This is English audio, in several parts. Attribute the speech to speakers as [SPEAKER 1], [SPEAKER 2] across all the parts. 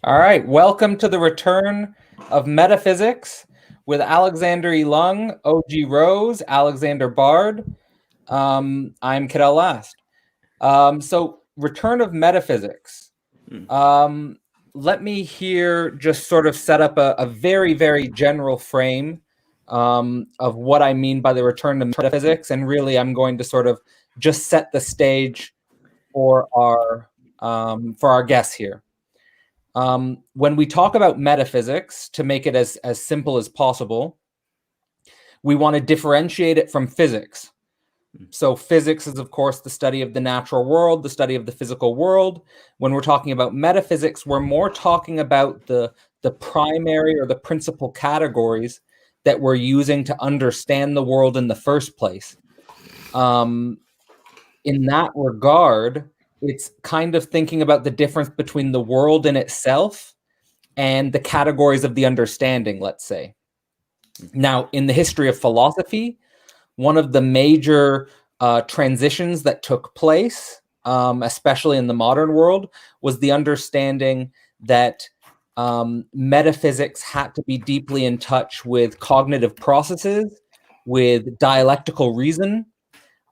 [SPEAKER 1] All right, welcome to the return of Metaphysics with Alexander Elung, O.G. Rose, Alexander Bard. I'm Cadell Last. So return of Metaphysics. Let me here just sort of set up a very, very general frame of what I mean by the return to metaphysics. And really, I'm going to sort of just set the stage for our guests here. When we talk about metaphysics, to make it as simple as possible, we want to differentiate it from physics. So physics is, of course, the study of the natural world, the study of the physical world. When we're talking about metaphysics, we're more talking about the primary or the principal categories that we're using to understand the world in the first place. In that regard, it's kind of thinking about the difference between the world in itself and the categories of the understanding, let's say. Now, in the history of philosophy, one of the major transitions that took place, especially in the modern world, was the understanding that metaphysics had to be deeply in touch with cognitive processes, with dialectical reason.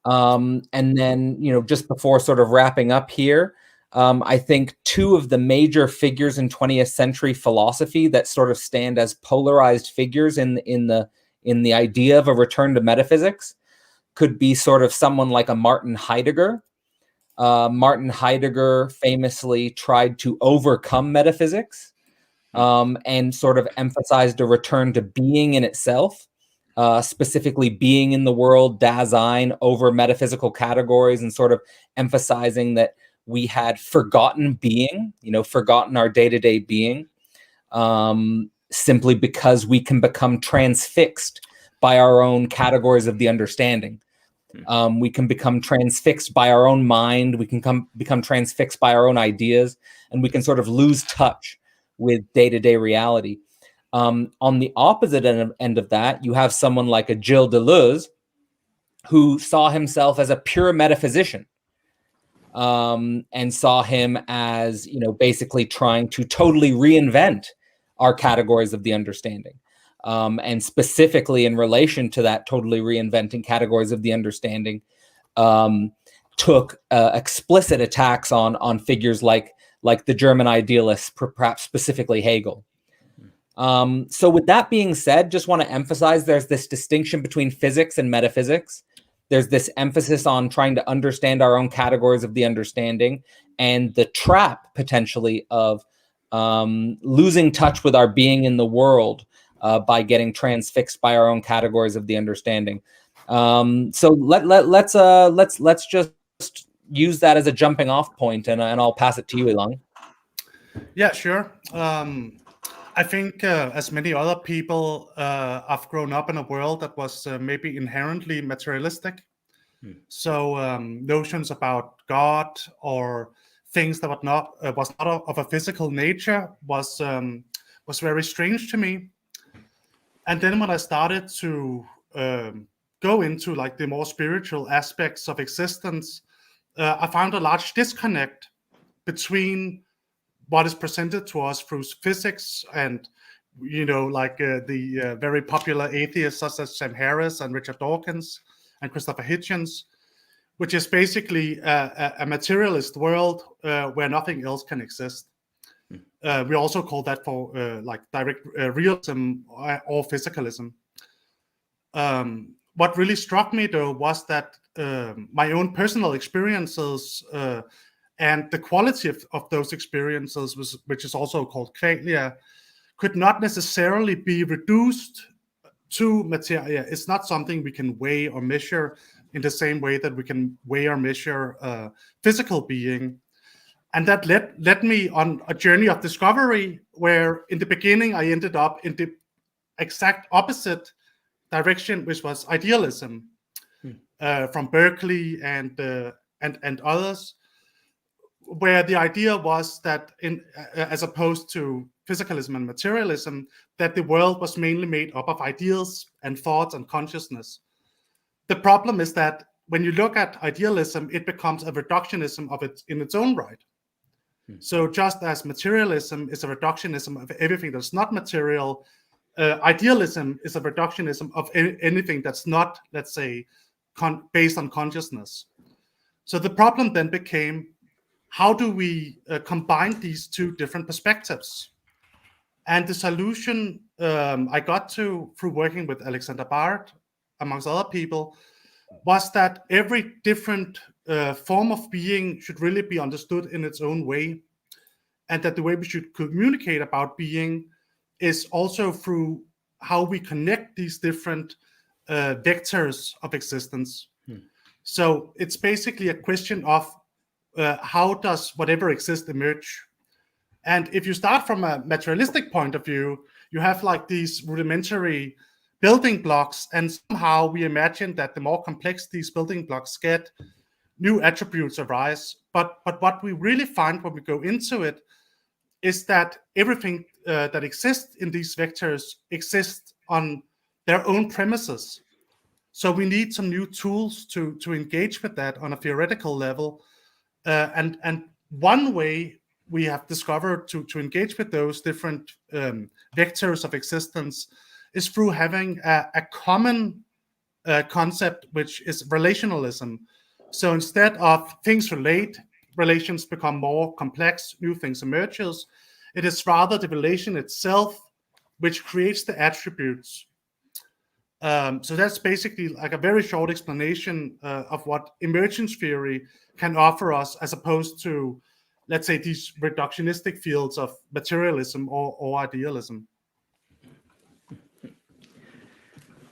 [SPEAKER 1] And then, just before sort of wrapping up here, I think two of the major figures in 20th century philosophy that sort of stand as polarized figures in the idea of a return to metaphysics could be sort of someone like a Martin Heidegger. Martin Heidegger famously tried to overcome metaphysics and sort of emphasized a return to being in itself. Specifically being in the world, Dasein, over metaphysical categories, and sort of emphasizing that we had forgotten being, forgotten our day-to-day being, simply because we can become transfixed by our own categories of the understanding. We can become transfixed by our own mind, we can become transfixed by our own ideas, and we can sort of lose touch with day-to-day reality. On the opposite end of that, you have someone like a Gilles Deleuze, who saw himself as a pure metaphysician, and saw him as, basically trying to totally reinvent our categories of the understanding. And specifically in relation to that totally reinventing categories of the understanding, took explicit attacks on figures like the German idealists, perhaps specifically Hegel. So with that being said, just want to emphasize there's this distinction between physics and metaphysics. There's this emphasis on trying to understand our own categories of the understanding and the trap potentially of losing touch with our being in the world by getting transfixed by our own categories of the understanding. So let's just use that as a jumping off point, and I'll pass it to you, Elung.
[SPEAKER 2] Yeah, sure. I think, as many other people, I've grown up in a world that was maybe inherently materialistic. So notions about God or things that was not of a physical nature was very strange to me. And then when I started to go into like the more spiritual aspects of existence, I found a large disconnect between what is presented to us through physics and, the very popular atheists such as Sam Harris and Richard Dawkins and Christopher Hitchens, which is basically a materialist world where nothing else can exist. We also call that for direct realism or physicalism. What really struck me, though, was that my own personal experiences and the quality of those experiences, which is also called qualia, could not necessarily be reduced to materia. It's not something we can weigh or measure in the same way that we can weigh or measure physical being. And that led me on a journey of discovery where in the beginning I ended up in the exact opposite direction, which was idealism, from Berkeley and others, where the idea was that, as opposed to physicalism and materialism, that the world was mainly made up of ideals and thoughts and consciousness. The problem is that when you look at idealism, it becomes a reductionism of it in its own right. So just as materialism is a reductionism of everything that's not material, idealism is a reductionism of anything that's not, let's say, based on consciousness. So the problem then became, how do we combine these two different perspectives? And the solution I got to through working with Alexander Bard, amongst other people, was that every different form of being should really be understood in its own way, and that the way we should communicate about being is also through how we connect these different vectors of existence. So it's basically a question of how does whatever exists emerge? And if you start from a materialistic point of view, you have like these rudimentary building blocks, and somehow we imagine that the more complex these building blocks get, new attributes arise. But what we really find when we go into it is that everything that exists in these vectors exists on their own premises. So we need some new tools to engage with that on a theoretical level. And one way we have discovered to engage with those different vectors of existence is through having a common concept, which is relationalism. So instead of things relate, relations become more complex, new things emerges. It is rather the relation itself which creates the attributes. So that's basically like a very short explanation of what emergence theory can offer us, as opposed to, let's say, these reductionistic fields of materialism or idealism.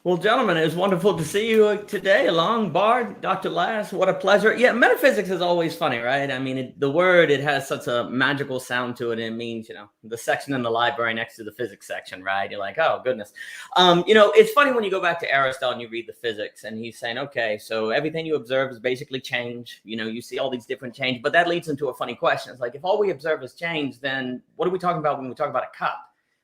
[SPEAKER 3] Well, gentlemen, it was wonderful to see you today. Elung, Bard, Dr. Lass, what a pleasure. Yeah, metaphysics is always funny, right? I mean, the word, it has such a magical sound to it. And it means, the section in the library next to the physics section, right? You're like, oh, goodness. It's funny when you go back to Aristotle and you read the physics, and he's saying, okay, so everything you observe is basically change. You see all these different change, but that leads into a funny question. It's like, if all we observe is change, then what are we talking about when we talk about a cup?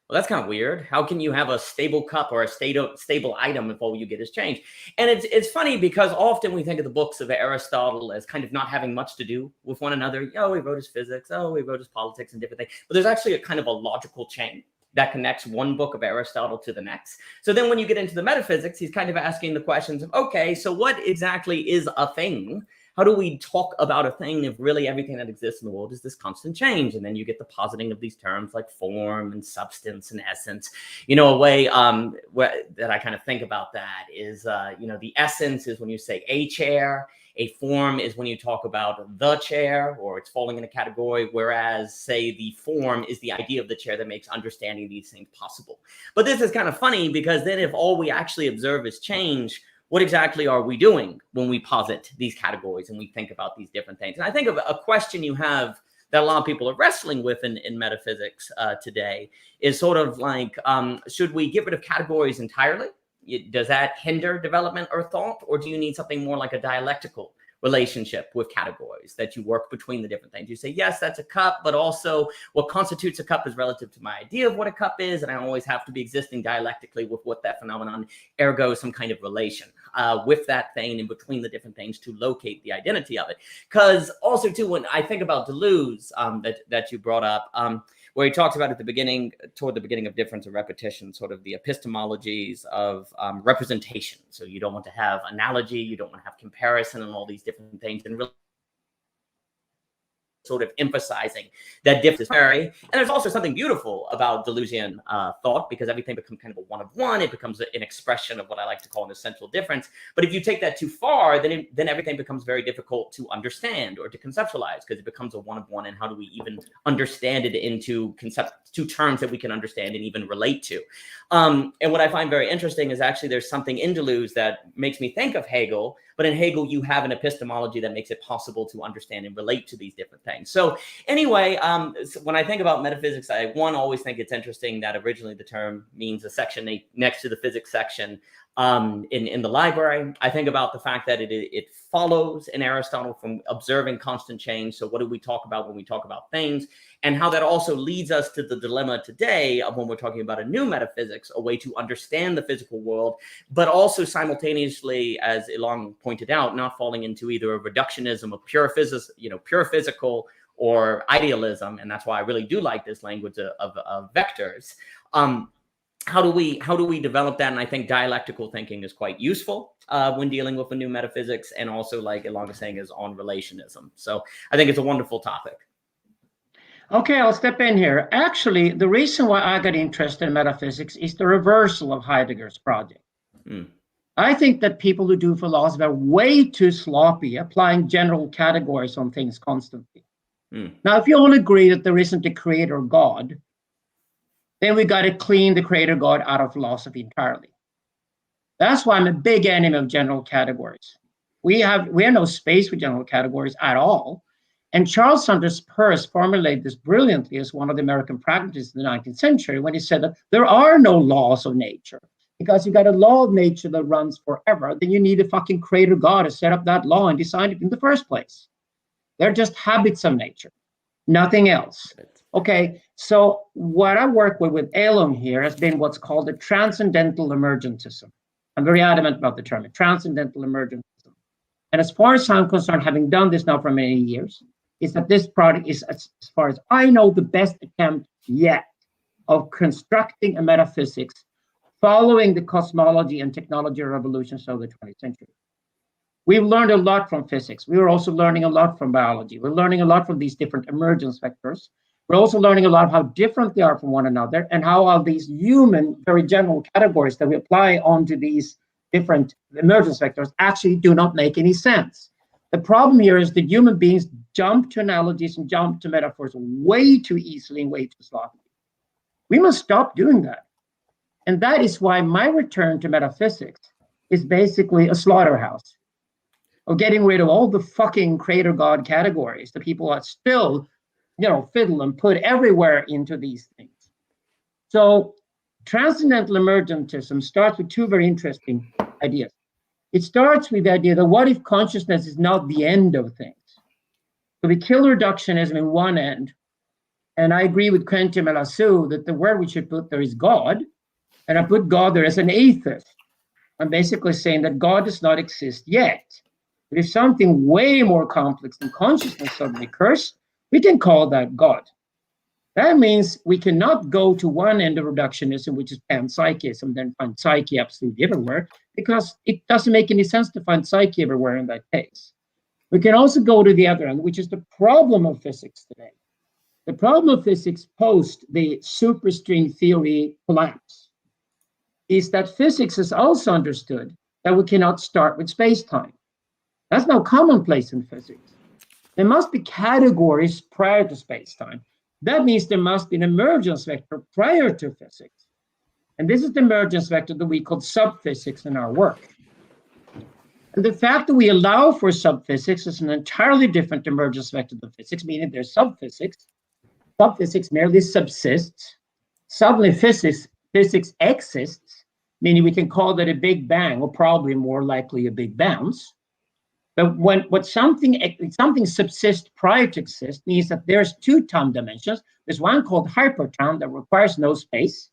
[SPEAKER 3] Well, that's kind of weird. How can you have a stable cup or a stable item if all you get is change? And it's funny because often we think of the books of Aristotle as kind of not having much to do with one another. Oh, he wrote his physics. Oh, he wrote his politics and different things. But there's actually a kind of a logical chain that connects one book of Aristotle to the next. So then when you get into the metaphysics, he's kind of asking the questions of, okay, so what exactly is a thing? How do we talk about a thing if really everything that exists in the world is this constant change? And then you get the positing of these terms like form and substance and essence. A way that I kind of think about that is, the essence is when you say a chair. A form is when you talk about the chair, or it's falling in a category, whereas, say, the form is the idea of the chair that makes understanding these things possible. But this is kind of funny, because then if all we actually observe is change, what exactly are we doing when we posit these categories and we think about these different things? And I think of a question you have that a lot of people are wrestling with in metaphysics today is sort of like, should we get rid of categories entirely? Does that hinder development or thought? Or do you need something more like a dialectical relationship with categories, that you work between the different things? You say, yes, that's a cup, but also what constitutes a cup is relative to my idea of what a cup is, and I always have to be existing dialectically with what that phenomenon, ergo some kind of relation with that thing in between the different things to locate the identity of it. Because also too, when I think about Deleuze that you brought up, where he talks about at the beginning, toward the beginning of Difference and Repetition, sort of the epistemologies of representation. So you don't want to have analogy, you don't want to have comparison and all these different things, and really sort of emphasizing that difference is very. And there's also something beautiful about Deleuzian thought, because everything becomes kind of a one of one. It becomes an expression of what I like to call an essential difference. But if you take that too far, then everything becomes very difficult to understand or to conceptualize, because it becomes a one of one. And how do we even understand it into two terms that we can understand and even relate to? And what I find very interesting is actually there's something in Deleuze that makes me think of Hegel. But in Hegel, you have an epistemology that makes it possible to understand and relate to these different things. So anyway, when I think about metaphysics, I always think it's interesting that originally the term means a section next to the physics section in the library. I think about the fact that it follows in Aristotle from observing constant change. So what do we talk about when we talk about things? And how that also leads us to the dilemma today of when we're talking about a new metaphysics, a way to understand the physical world, but also simultaneously, as Elung pointed out, not falling into either a reductionism of pure physical or idealism, and that's why I really do like this language of vectors. How do we develop that? And I think dialectical thinking is quite useful when dealing with a new metaphysics, and also, like Elung is saying, is on relationism. So I think it's a wonderful topic.
[SPEAKER 4] Okay, I'll step in here. Actually, the reason why I got interested in metaphysics is the reversal of Heidegger's project. I think that people who do philosophy are way too sloppy, applying general categories on things constantly. Now, if you all agree that there isn't a creator God, then we got to clean the creator God out of philosophy entirely. That's why I'm a big enemy of general categories. We have no space for general categories at all. And Charles Sanders Peirce formulated this brilliantly as one of the American pragmatists in the 19th century when he said that there are no laws of nature. Because you got a law of nature that runs forever, then you need a fucking creator God to set up that law and design it in the first place. They're just habits of nature, nothing else. Okay, so what I work with Elung here has been what's called a transcendental emergentism. I'm very adamant about the term, transcendental emergentism. And as far as I'm concerned, having done this now for many years, is that this product is, as far as I know, the best attempt yet of constructing a metaphysics following the cosmology and technology revolutions of the 20th century. We've learned a lot from physics. We were also learning a lot from biology. We're learning a lot from these different emergence vectors. We're also learning a lot of how different they are from one another, and how all these human, very general categories that we apply onto these different emergence vectors actually do not make any sense. The problem here is that human beings jump to analogies and jump to metaphors way too easily and way too sloppily. We must stop doing that. And that is why my return to metaphysics is basically a slaughterhouse of getting rid of all the fucking creator God categories that people are still, fiddle and put everywhere into these things. So transcendental emergentism starts with two very interesting ideas. It starts with the idea that what if consciousness is not the end of things? So we kill reductionism in one end, and I agree with Quentin Melassu that the word we should put there is God, and I put God there as an atheist. I'm basically saying that God does not exist yet. But if something way more complex than consciousness suddenly occurs, we can call that God. That means we cannot go to one end of reductionism, which is panpsychism, then find psyche absolutely everywhere, because it doesn't make any sense to find psyche everywhere in that case. We can also go to the other end, which is the problem of physics today. The problem of physics post the superstring theory collapse is that physics has also understood that we cannot start with space-time. That's now commonplace in physics. There must be categories prior to space-time. That means there must be an emergence vector prior to physics. And this is the emergence vector that we call subphysics in our work. And the fact that we allow for subphysics is an entirely different emergence vector than physics, meaning there's subphysics. Subphysics merely subsists. Suddenly physics exists, meaning we can call that a big bang, or probably more likely a big bounce. But when something subsists prior to exist means that there's two time dimensions. There's one called hypertime that requires no space.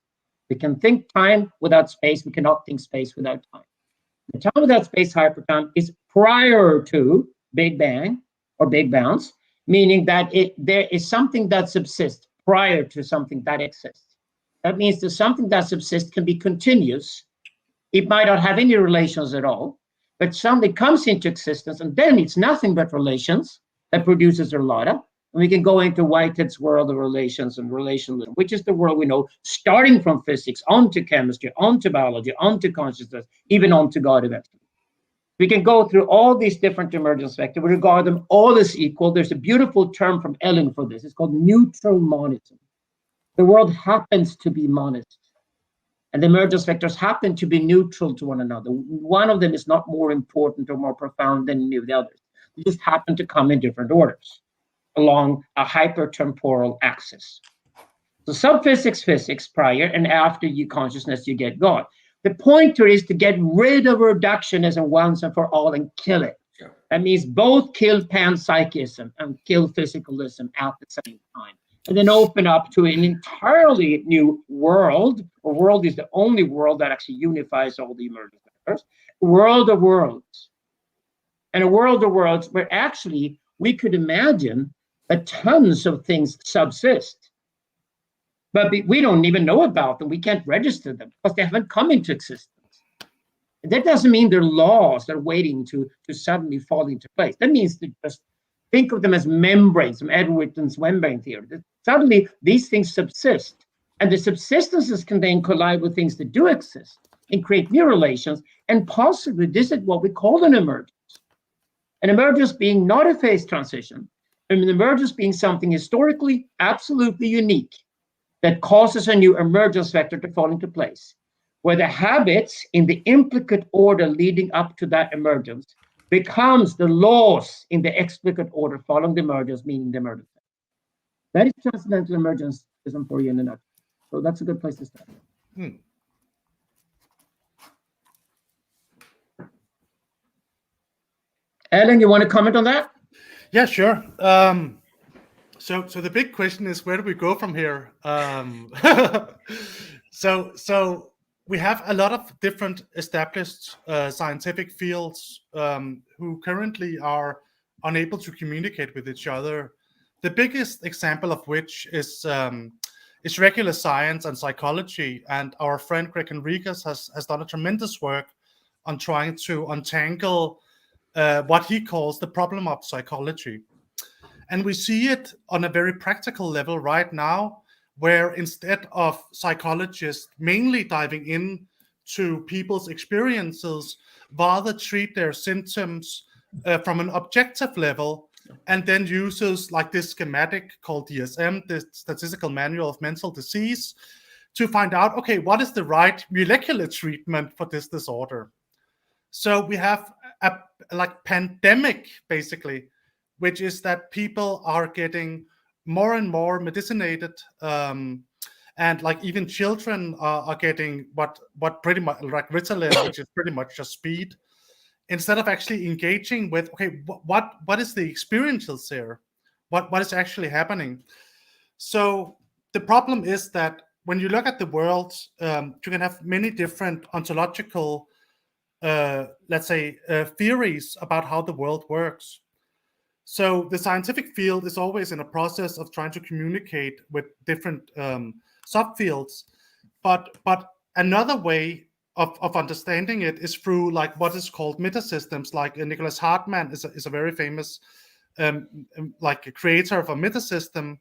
[SPEAKER 4] We can think time without space. We cannot think space without time. The time without space, hypertime, is prior to Big Bang or Big Bounce, meaning that there is something that subsists prior to something that exists. That means that something that subsists can be continuous. It might not have any relations at all, but something comes into existence, and then it's nothing but relations that produces a lot of. And we can go into Whitehead's world of relations and relationalism, which is the world we know, starting from physics, onto chemistry, onto biology, onto consciousness, even onto God eventually. We can go through all these different emergence vectors. We regard them all as equal. There's a beautiful term from Elung for this. It's called neutral monism. The world happens to be monist, and the emergence vectors happen to be neutral to one another. One of them is not more important or more profound than any of the others. They just happen to come in different orders along a hypertemporal axis. So subphysics, physics, prior, and after you consciousness, you get God. The pointer is to get rid of reductionism once and for all and kill it. Sure. That means both kill panpsychism and kill physicalism at the same time. And then open up to an entirely new world. A world is the only world that actually unifies all the emergent vectors. A world of worlds. And a world of worlds where actually we could imagine that tons of things subsist, but we don't even know about them. We can't register them because they haven't come into existence. That doesn't mean they're laws that are waiting to suddenly fall into place. That means to just think of them as membranes, from Edward Witten's membrane theory. That suddenly these things subsist, and the subsistences can then collide with things that do exist and create new relations, and possibly this is what we call an emergence. An emergence being not a phase transition, and an emergence being something historically absolutely unique that causes a new emergence vector to fall into place, where the habits in the implicate order leading up to that emergence becomes the laws in the explicit order following the emergence, meaning the emergence. That is transcendental emergence for you in a nutshell. So that's a good place to start. Elung, you want to comment on that?
[SPEAKER 2] Yeah, sure. So the big question is, where do we go from here? So we have a lot of different established scientific fields who currently are unable to communicate with each other. The biggest example of which is regular science and psychology, and our friend Greg Enriquez has done a tremendous work on trying to untangle what he calls the problem of psychology. And we see it on a very practical level right now, where instead of psychologists mainly diving in to people's experiences, rather treat their symptoms from an objective level, and then uses like this schematic called DSM, the Statistical Manual of Mental Disease, to find out, okay, what is the right molecular treatment for this disorder? So we have a like pandemic, basically, which is that people are getting more and more medicinated, and like even children are getting what pretty much like Ritalin, which is pretty much just speed, instead of actually engaging with, okay, what is the experiences here, what is actually happening. So the problem is that when you look at the world, you can have many different ontological let's say theories about how the world works. So the scientific field is always in a process of trying to communicate with different subfields, but another way of understanding it is through like what is called metasystems. Like Nicholas Hartmann is a very famous like a creator of a metasystem,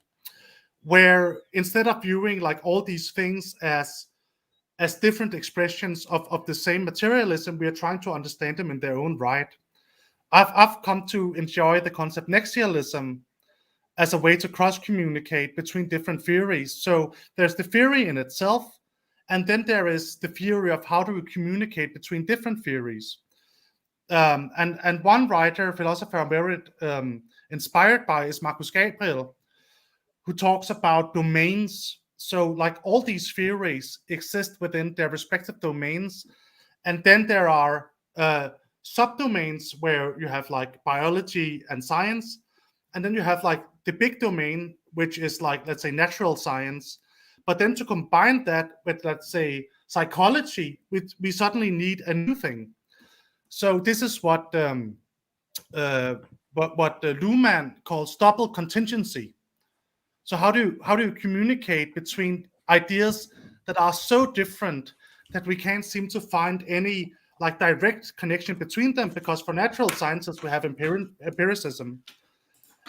[SPEAKER 2] where instead of viewing like all these things as different expressions of the same materialism, we are trying to understand them in their own right. I've come to enjoy the concept nexialism as a way to cross-communicate between different theories. So there's the theory in itself, and then there is the theory of how do we communicate between different theories. And one writer, philosopher I'm very inspired by is Marcus Gabriel, who talks about domains. So like all these theories exist within their respective domains, and then there are subdomains where you have like biology and science, and then you have like the big domain, which is like, let's say, natural science. But then to combine that with, let's say, psychology, we suddenly need a new thing. So this is what Luhmann calls double contingency. So how do you communicate between ideas that are so different that we can't seem to find any like direct connection between them? Because for natural sciences we have empiricism,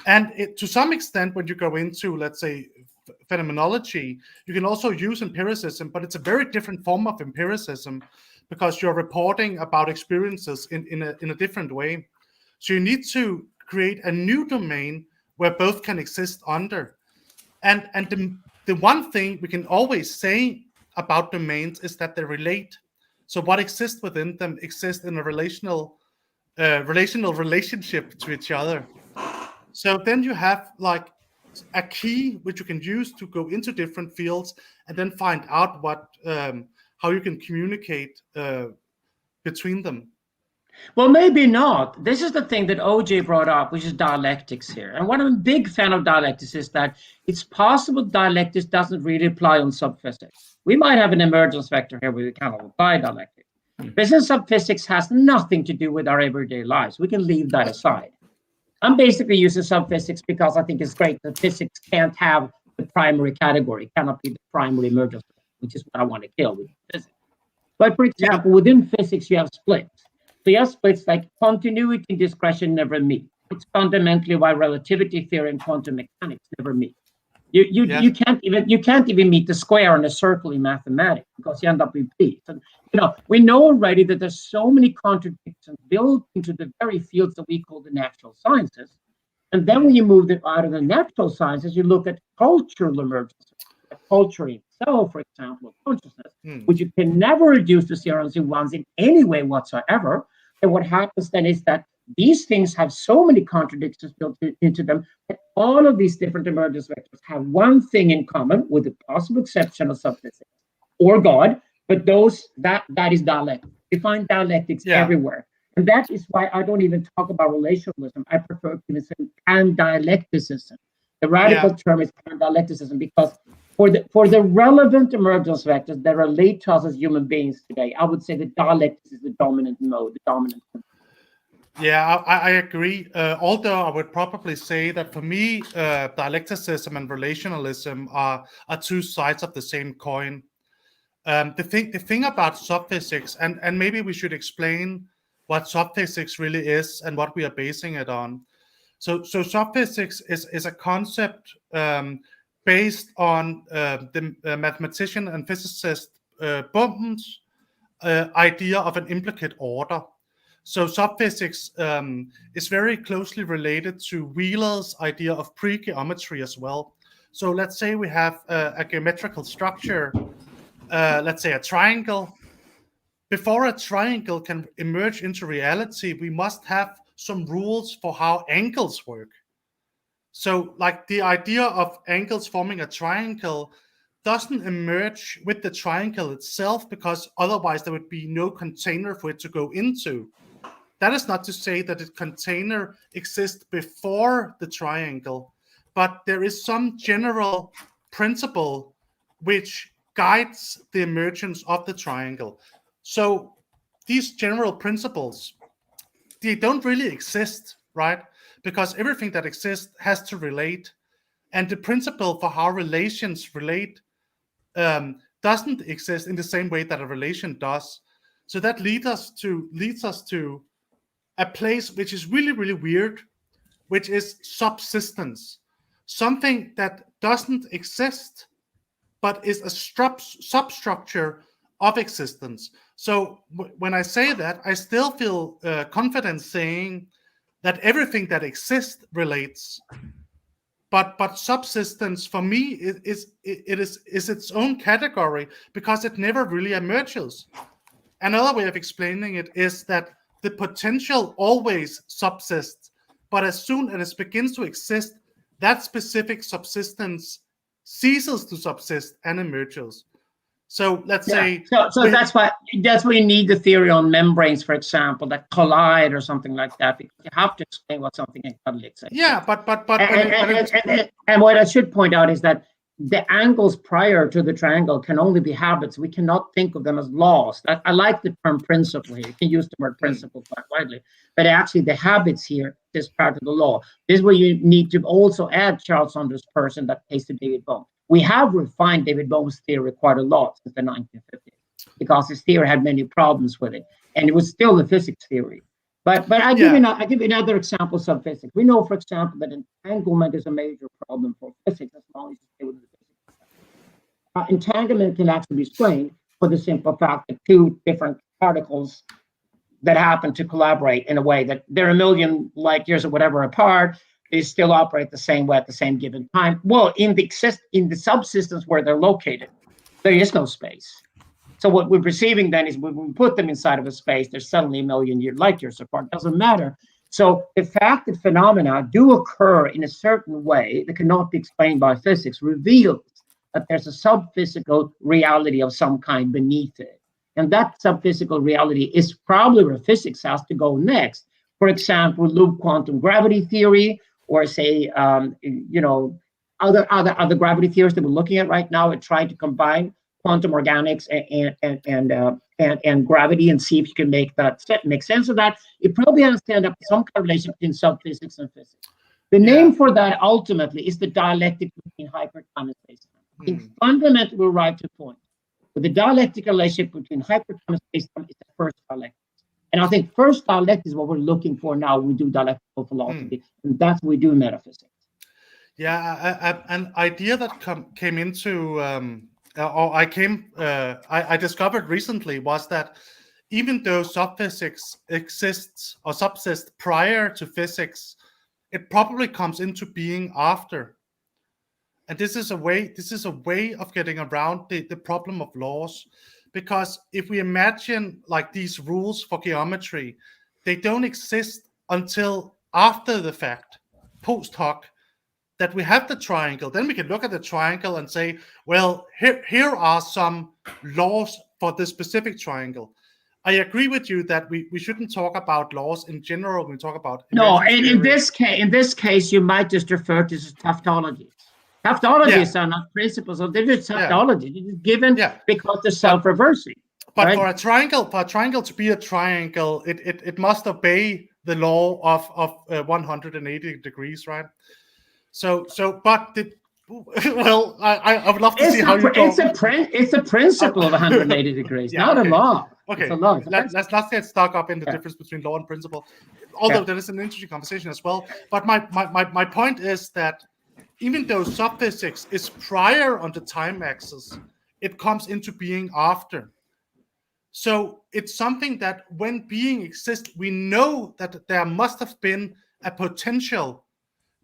[SPEAKER 2] and to some extent when you go into, let's say, phenomenology, you can also use empiricism, but it's a very different form of empiricism because you're reporting about experiences in a different way. So you need to create a new domain where both can exist under. And the one thing we can always say about domains is that they relate. So what exists within them exists in a relational relationship to each other. So then you have like a key which you can use to go into different fields and then find out what how you can communicate between them.
[SPEAKER 4] Well, maybe not. This is the thing that OJ brought up, which is dialectics here. And one of the big fan of dialectics is that it's possible dialectics doesn't really apply on subphysics. We might have an emergence vector here where we cannot apply dialectics. But since subphysics has nothing to do with our everyday lives, we can leave that aside. I'm basically using subphysics because I think it's great that physics can't have the primary category, cannot be the primary emergence, which is what I want to kill with physics. But for example, within physics, you have splits. So you have splits like continuity and discretion never meet. It's fundamentally why relativity theory and quantum mechanics never meet. You can't even meet the square on a circle in mathematics because you end up with p. So, we know already that there's so many contradictions built into the very fields that we call the natural sciences. And then when you move it out of the natural sciences, you look at cultural emergence, culture itself, for example, consciousness, which you can never reduce to zeros and ones in any way whatsoever. And what happens then is that these things have so many contradictions built into them that all of these different emergence vectors have one thing in common, with the possible exception of subphysics or God, but that is dialectics. You find dialectics everywhere. And that is why I don't even talk about relationalism. I prefer to say pan-dialecticism. The radical term is pan-dialecticism because for the relevant emergence vectors that relate to us as human beings today, I would say that dialectics is the dominant mode, the dominant mode.
[SPEAKER 2] Yeah, I agree. Although I would probably say that for me, dialecticism and relationalism are two sides of the same coin. The thing about subphysics, and maybe we should explain what subphysics really is and what we are basing it on. So subphysics is a concept based on the mathematician and physicist Bohm's idea of an implicate order. So subphysics is very closely related to Wheeler's idea of pre-geometry as well. So let's say we have a geometrical structure, let's say a triangle. Before a triangle can emerge into reality, we must have some rules for how angles work. So like the idea of angles forming a triangle doesn't emerge with the triangle itself, because otherwise there would be no container for it to go into. That is not to say that the container exists before the triangle, but there is some general principle which guides the emergence of the triangle. So these general principles, they don't really exist, right? Because everything that exists has to relate. And the principle for how relations relate doesn't exist in the same way that a relation does. So that leads us to a place which is really, really weird, which is subsistence. Something that doesn't exist, but is a substructure of existence. So when I say that, I still feel confident saying that everything that exists relates. But subsistence for me is its own category, because it never really emerges. Another way of explaining it is that the potential always subsists, but as soon as it begins to exist, that specific subsistence ceases to subsist and emerges. So let's say.
[SPEAKER 4] So that's why you need the theory on membranes, for example, that collide or something like that, because you have to explain what something in catalytic is.
[SPEAKER 2] Yeah, but
[SPEAKER 4] and what I should point out is that the angles prior to the triangle can only be habits. We cannot think of them as laws. I like the term principle here. You can use the word principle quite widely, but actually the habits here is part of the law. This is where you need to also add Charles Saunders' person that pays to David Bohm. We have refined David Bohm's theory quite a lot since the 1950s, because his theory had many problems with it, and it was still a physics theory. But I give you another example of physics. We know, for example, that entanglement is a major problem for physics, as long as you stay with the physics. Entanglement can actually be explained for the simple fact that two different particles that happen to collaborate in a way that they're a million light years or whatever apart, they still operate the same way at the same given time. Well, in the subsystems where they're located, there is no space. So what we're perceiving then is when we put them inside of a space, they're suddenly a million light years apart. Doesn't matter. So the fact that phenomena do occur in a certain way that cannot be explained by physics reveals that there's a subphysical reality of some kind beneath it. And that subphysical reality is probably where physics has to go next. For example, loop quantum gravity theory, or say, other gravity theories that we're looking at right now and trying to combine quantum organics and gravity and see if you can make sense of that. You probably understand that some kind of relation between subphysics and physics. The name for that ultimately is the dialectic between hypertime and space-time. I think fundamentally we'll arrive to a point where the dialectical relationship between hypertime and space-time is the first dialectic. And I think first dialectic is what we're looking for now. We do dialectical philosophy, and that's what we do in metaphysics.
[SPEAKER 2] Yeah, an idea that came into, I discovered recently was that even though subphysics exists or subsists prior to physics, it probably comes into being after. And this is a way of getting around the problem of laws. Because if we imagine like these rules for geometry, they don't exist until after the fact, post hoc, that we have the triangle. Then we can look at the triangle and say, well, here are some laws for this specific triangle. I agree with you that we shouldn't talk about laws in general when we talk about
[SPEAKER 4] no. And in this case, you might just refer to this tautology. Tautologies are not principles, so they're just tautology. It's given because they're self-reversing.
[SPEAKER 2] But for a triangle to be a triangle, it must obey the law of 180 degrees, right? Well, I would love to see how you go.
[SPEAKER 4] It's a principle of 180 degrees, not a law.
[SPEAKER 2] Okay,
[SPEAKER 4] it's a law.
[SPEAKER 2] Let's get stuck up in the difference between law and principle. Although that is an interesting conversation as well. But my point is that even though subphysics is prior on the time axis, it comes into being after. So it's something that when being exists, we know that there must have been a potential,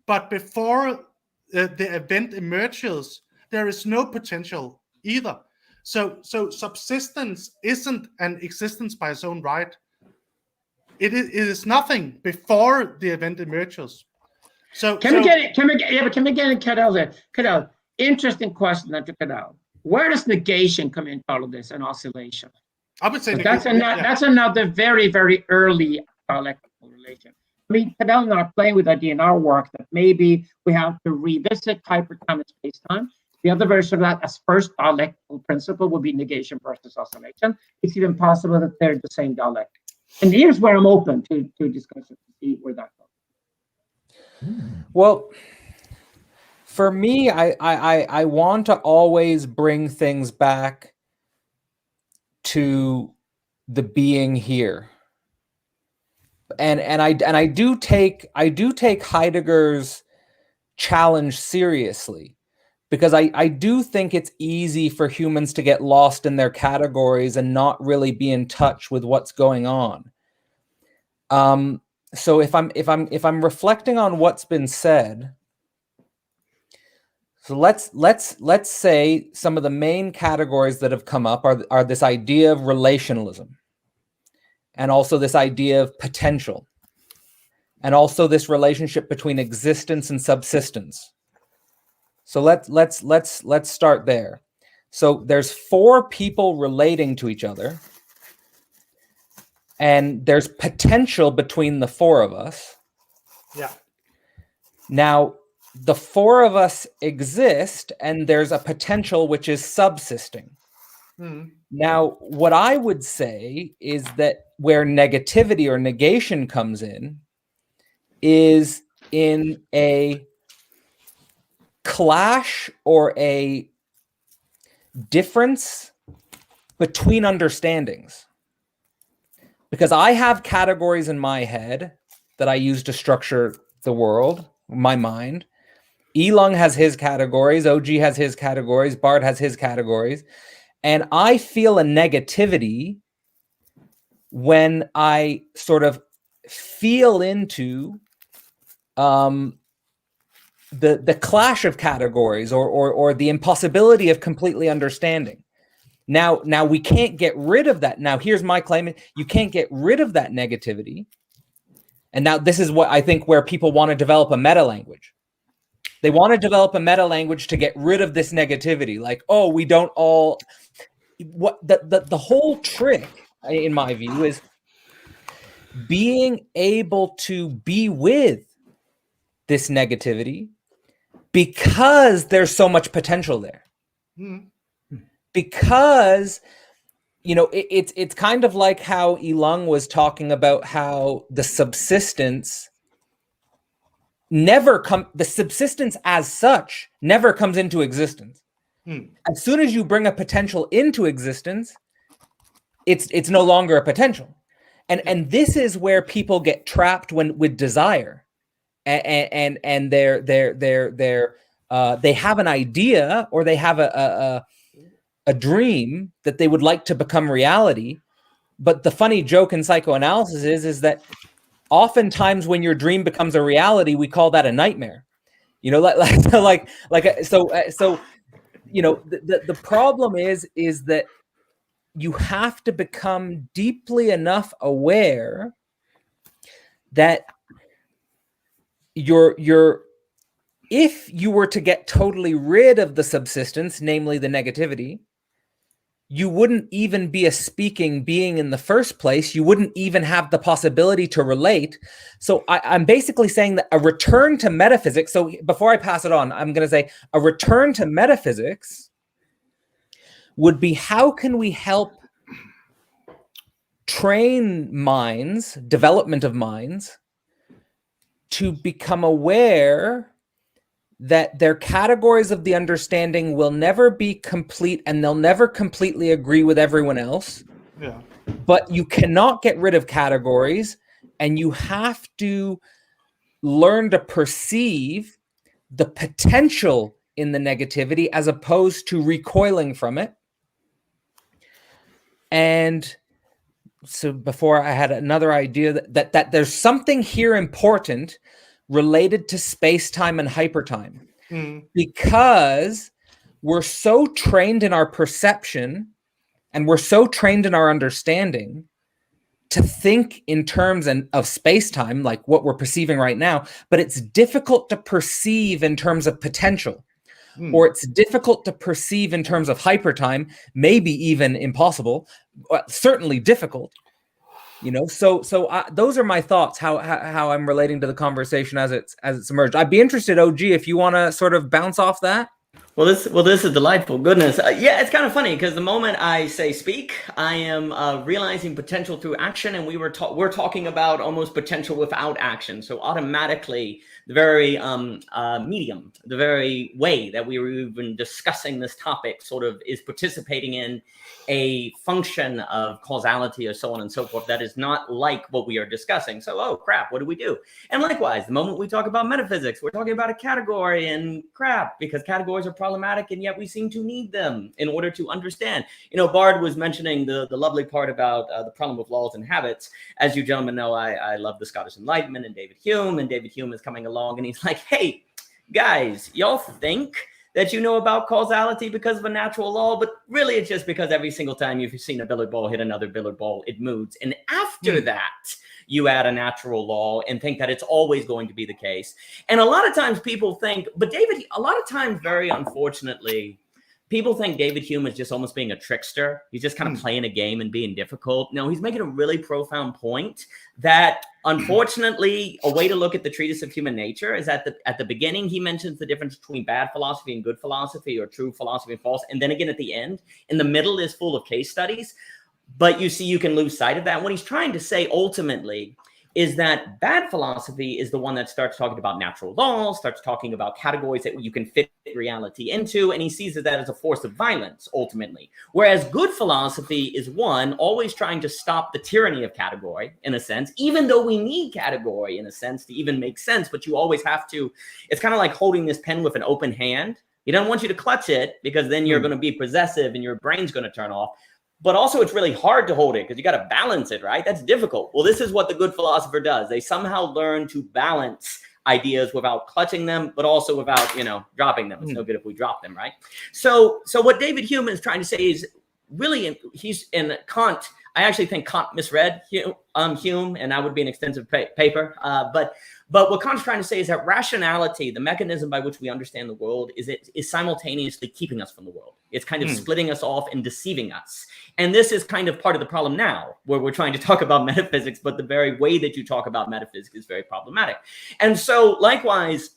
[SPEAKER 2] but before the event emerges, there is no potential either. So subsistence isn't an existence by its own right. It is nothing before the event emerges.
[SPEAKER 4] Can we get in Cadell there? Cadell, interesting question that to Cadell. Where does negation come into all of this and oscillation?
[SPEAKER 2] I would say
[SPEAKER 4] that's another very, very early dialectical relation. I mean, Cadell and I are playing with the idea in our work that maybe we have to revisit hypertime and space-time. The other version of that as first dialectical principle would be negation versus oscillation. It's even possible that they're the same dialectic. And here's where I'm open to discussion to see where that goes.
[SPEAKER 1] Well, for me, I want to always bring things back to the being here, and I do take Heidegger's challenge seriously, because I do think it's easy for humans to get lost in their categories and not really be in touch with what's going on. So if I'm reflecting on what's been said, so let's say some of the main categories that have come up are this idea of relationalism, and also this idea of potential, and also this relationship between existence and subsistence. So let's start there. So there's four people relating to each other, and there's potential between the four of us.
[SPEAKER 2] Yeah.
[SPEAKER 1] Now, the four of us exist, and there's a potential which is subsisting. Now, what I would say is that where negativity or negation comes in is in a clash or a difference between understandings. Because I have categories in my head that I use to structure the world, my mind. Elung has his categories, OG has his categories, Bard has his categories. And I feel a negativity when I sort of feel into the clash of categories or the impossibility of completely understanding. Now we can't get rid of that. Now here's my claim. You can't get rid of that negativity. And now this is what I think where people want to develop a meta language. They want to develop a meta language to get rid of this negativity. Like, oh, we don't all, what the whole trick, in my view, is being able to be with this negativity because there's so much potential there. because it's kind of like how Elung was talking about how the subsistence the subsistence as such never comes into existence. As soon as you bring a potential into existence, it's no longer a potential. And this is where people get trapped with desire, and they have an idea, or they have a dream that they would like to become reality. But the funny joke in psychoanalysis is that oftentimes when your dream becomes a reality, we call that a nightmare. The problem is that you have to become deeply enough aware that if you were to get totally rid of the subsistence, namely the negativity, you wouldn't even be a speaking being in the first place. You wouldn't even have the possibility to relate. So I'm basically saying that a return to metaphysics. So before I pass it on, I'm going to say a return to metaphysics would be, how can we help train minds, development of minds, to become aware that their categories of the understanding will never be complete, and they'll never completely agree with everyone else.
[SPEAKER 2] Yeah.
[SPEAKER 1] But you cannot get rid of categories, and you have to learn to perceive the potential in the negativity as opposed to recoiling from it. And so before, I had another idea that there's something here important related to space-time and hypertime, because we're so trained in our perception and we're so trained in our understanding to think in terms of space-time, like what we're perceiving right now, but it's difficult to perceive in terms of potential, or it's difficult to perceive in terms of hypertime, maybe even impossible, certainly difficult. So those are my thoughts, how I'm relating to the conversation as it's emerged. I'd be interested, OG, if you want to sort of bounce off that.
[SPEAKER 3] Well, this is delightful. Goodness. Yeah, it's kind of funny because the moment I say speak, I am realizing potential through action, and we're talking about almost potential without action. So automatically, the very medium, the very way that we were even discussing this topic sort of is participating in a function of causality or so on and so forth that is not like what we are discussing. So, oh crap, what do we do? And likewise, the moment we talk about metaphysics, we're talking about a category, and crap, because categories are problematic, and yet we seem to need them in order to understand. Bard was mentioning the lovely part about the problem of laws and habits. As you gentlemen know, I love the Scottish Enlightenment and David Hume, and David Hume is coming along and he's like, hey, guys, y'all think that you know about causality because of a natural law, but really it's just because every single time you've seen a billiard ball hit another billiard ball, it moves. And after that, you add a natural law and think that it's always going to be the case. And a lot of times people think, but David, a lot of times, very unfortunately, people think David Hume is just almost being a trickster. He's just kind of playing a game and being difficult. No, he's making a really profound point that, unfortunately, a way to look at the Treatise of Human Nature is at the beginning, he mentions the difference between bad philosophy and good philosophy, or true philosophy and false. And then again at the end, in the middle is full of case studies. But you see, you can lose sight of that. What he's trying to say ultimately is that bad philosophy is the one that starts talking about natural laws, starts talking about categories that you can fit reality into, and he sees that as a force of violence, ultimately. Whereas good philosophy is one, always trying to stop the tyranny of category, in a sense, even though we need category, in a sense, to even make sense, but you always have to, it's kind of like holding this pen with an open hand. He doesn't want you to clutch it, because then you're going to be possessive and your brain's going to turn off. But also it's really hard to hold it because you got to balance it, right? That's difficult. Well, this is what the good philosopher does. They somehow learn to balance ideas without clutching them, but also without, dropping them. It's no good if we drop them, right? So what David Hume is trying to say is really, he's in Kant. I actually think Kant misread Hume, and that would be an extensive paper. But what Kant's trying to say is that rationality, the mechanism by which we understand the world, is simultaneously keeping us from the world. It's kind of splitting us off and deceiving us. And this is kind of part of the problem now, where we're trying to talk about metaphysics, but the very way that you talk about metaphysics is very problematic. And so likewise,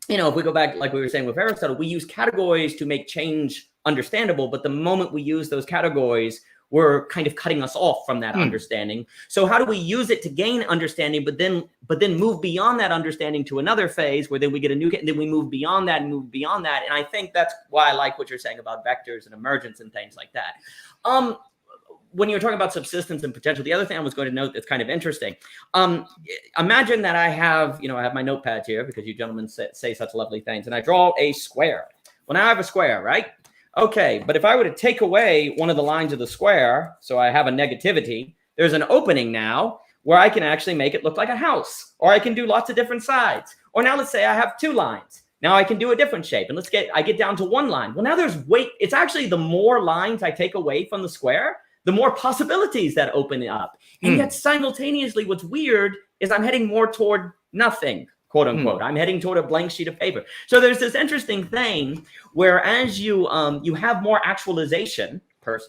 [SPEAKER 3] if we go back, like we were saying with Aristotle, we use categories to make change understandable. But the moment we use those categories, we're kind of cutting us off from that understanding. So how do we use it to gain understanding, but then move beyond that understanding to another phase where then we get a new, and then we move beyond that and move beyond that. And I think that's why I like what you're saying about vectors and emergence and things like that. When you're talking about subsistence and potential, the other thing I was going to note that's kind of interesting. Imagine that I have my notepads here because you gentlemen say such lovely things, and I draw a square. Well, now I have a square, right? Okay, but if I were to take away one of the lines of the square, so I have a negativity, there's an opening now where I can actually make it look like a house, or I can do lots of different sides. Or now let's say I have 2 lines. Now I can do a different shape, and I get down to 1 line. Well, now there's it's actually the more lines I take away from the square, the more possibilities that open up. And yet simultaneously, what's weird is I'm heading more toward nothing, quote unquote. I'm heading toward a blank sheet of paper. So there's this interesting thing where as you have more actualization,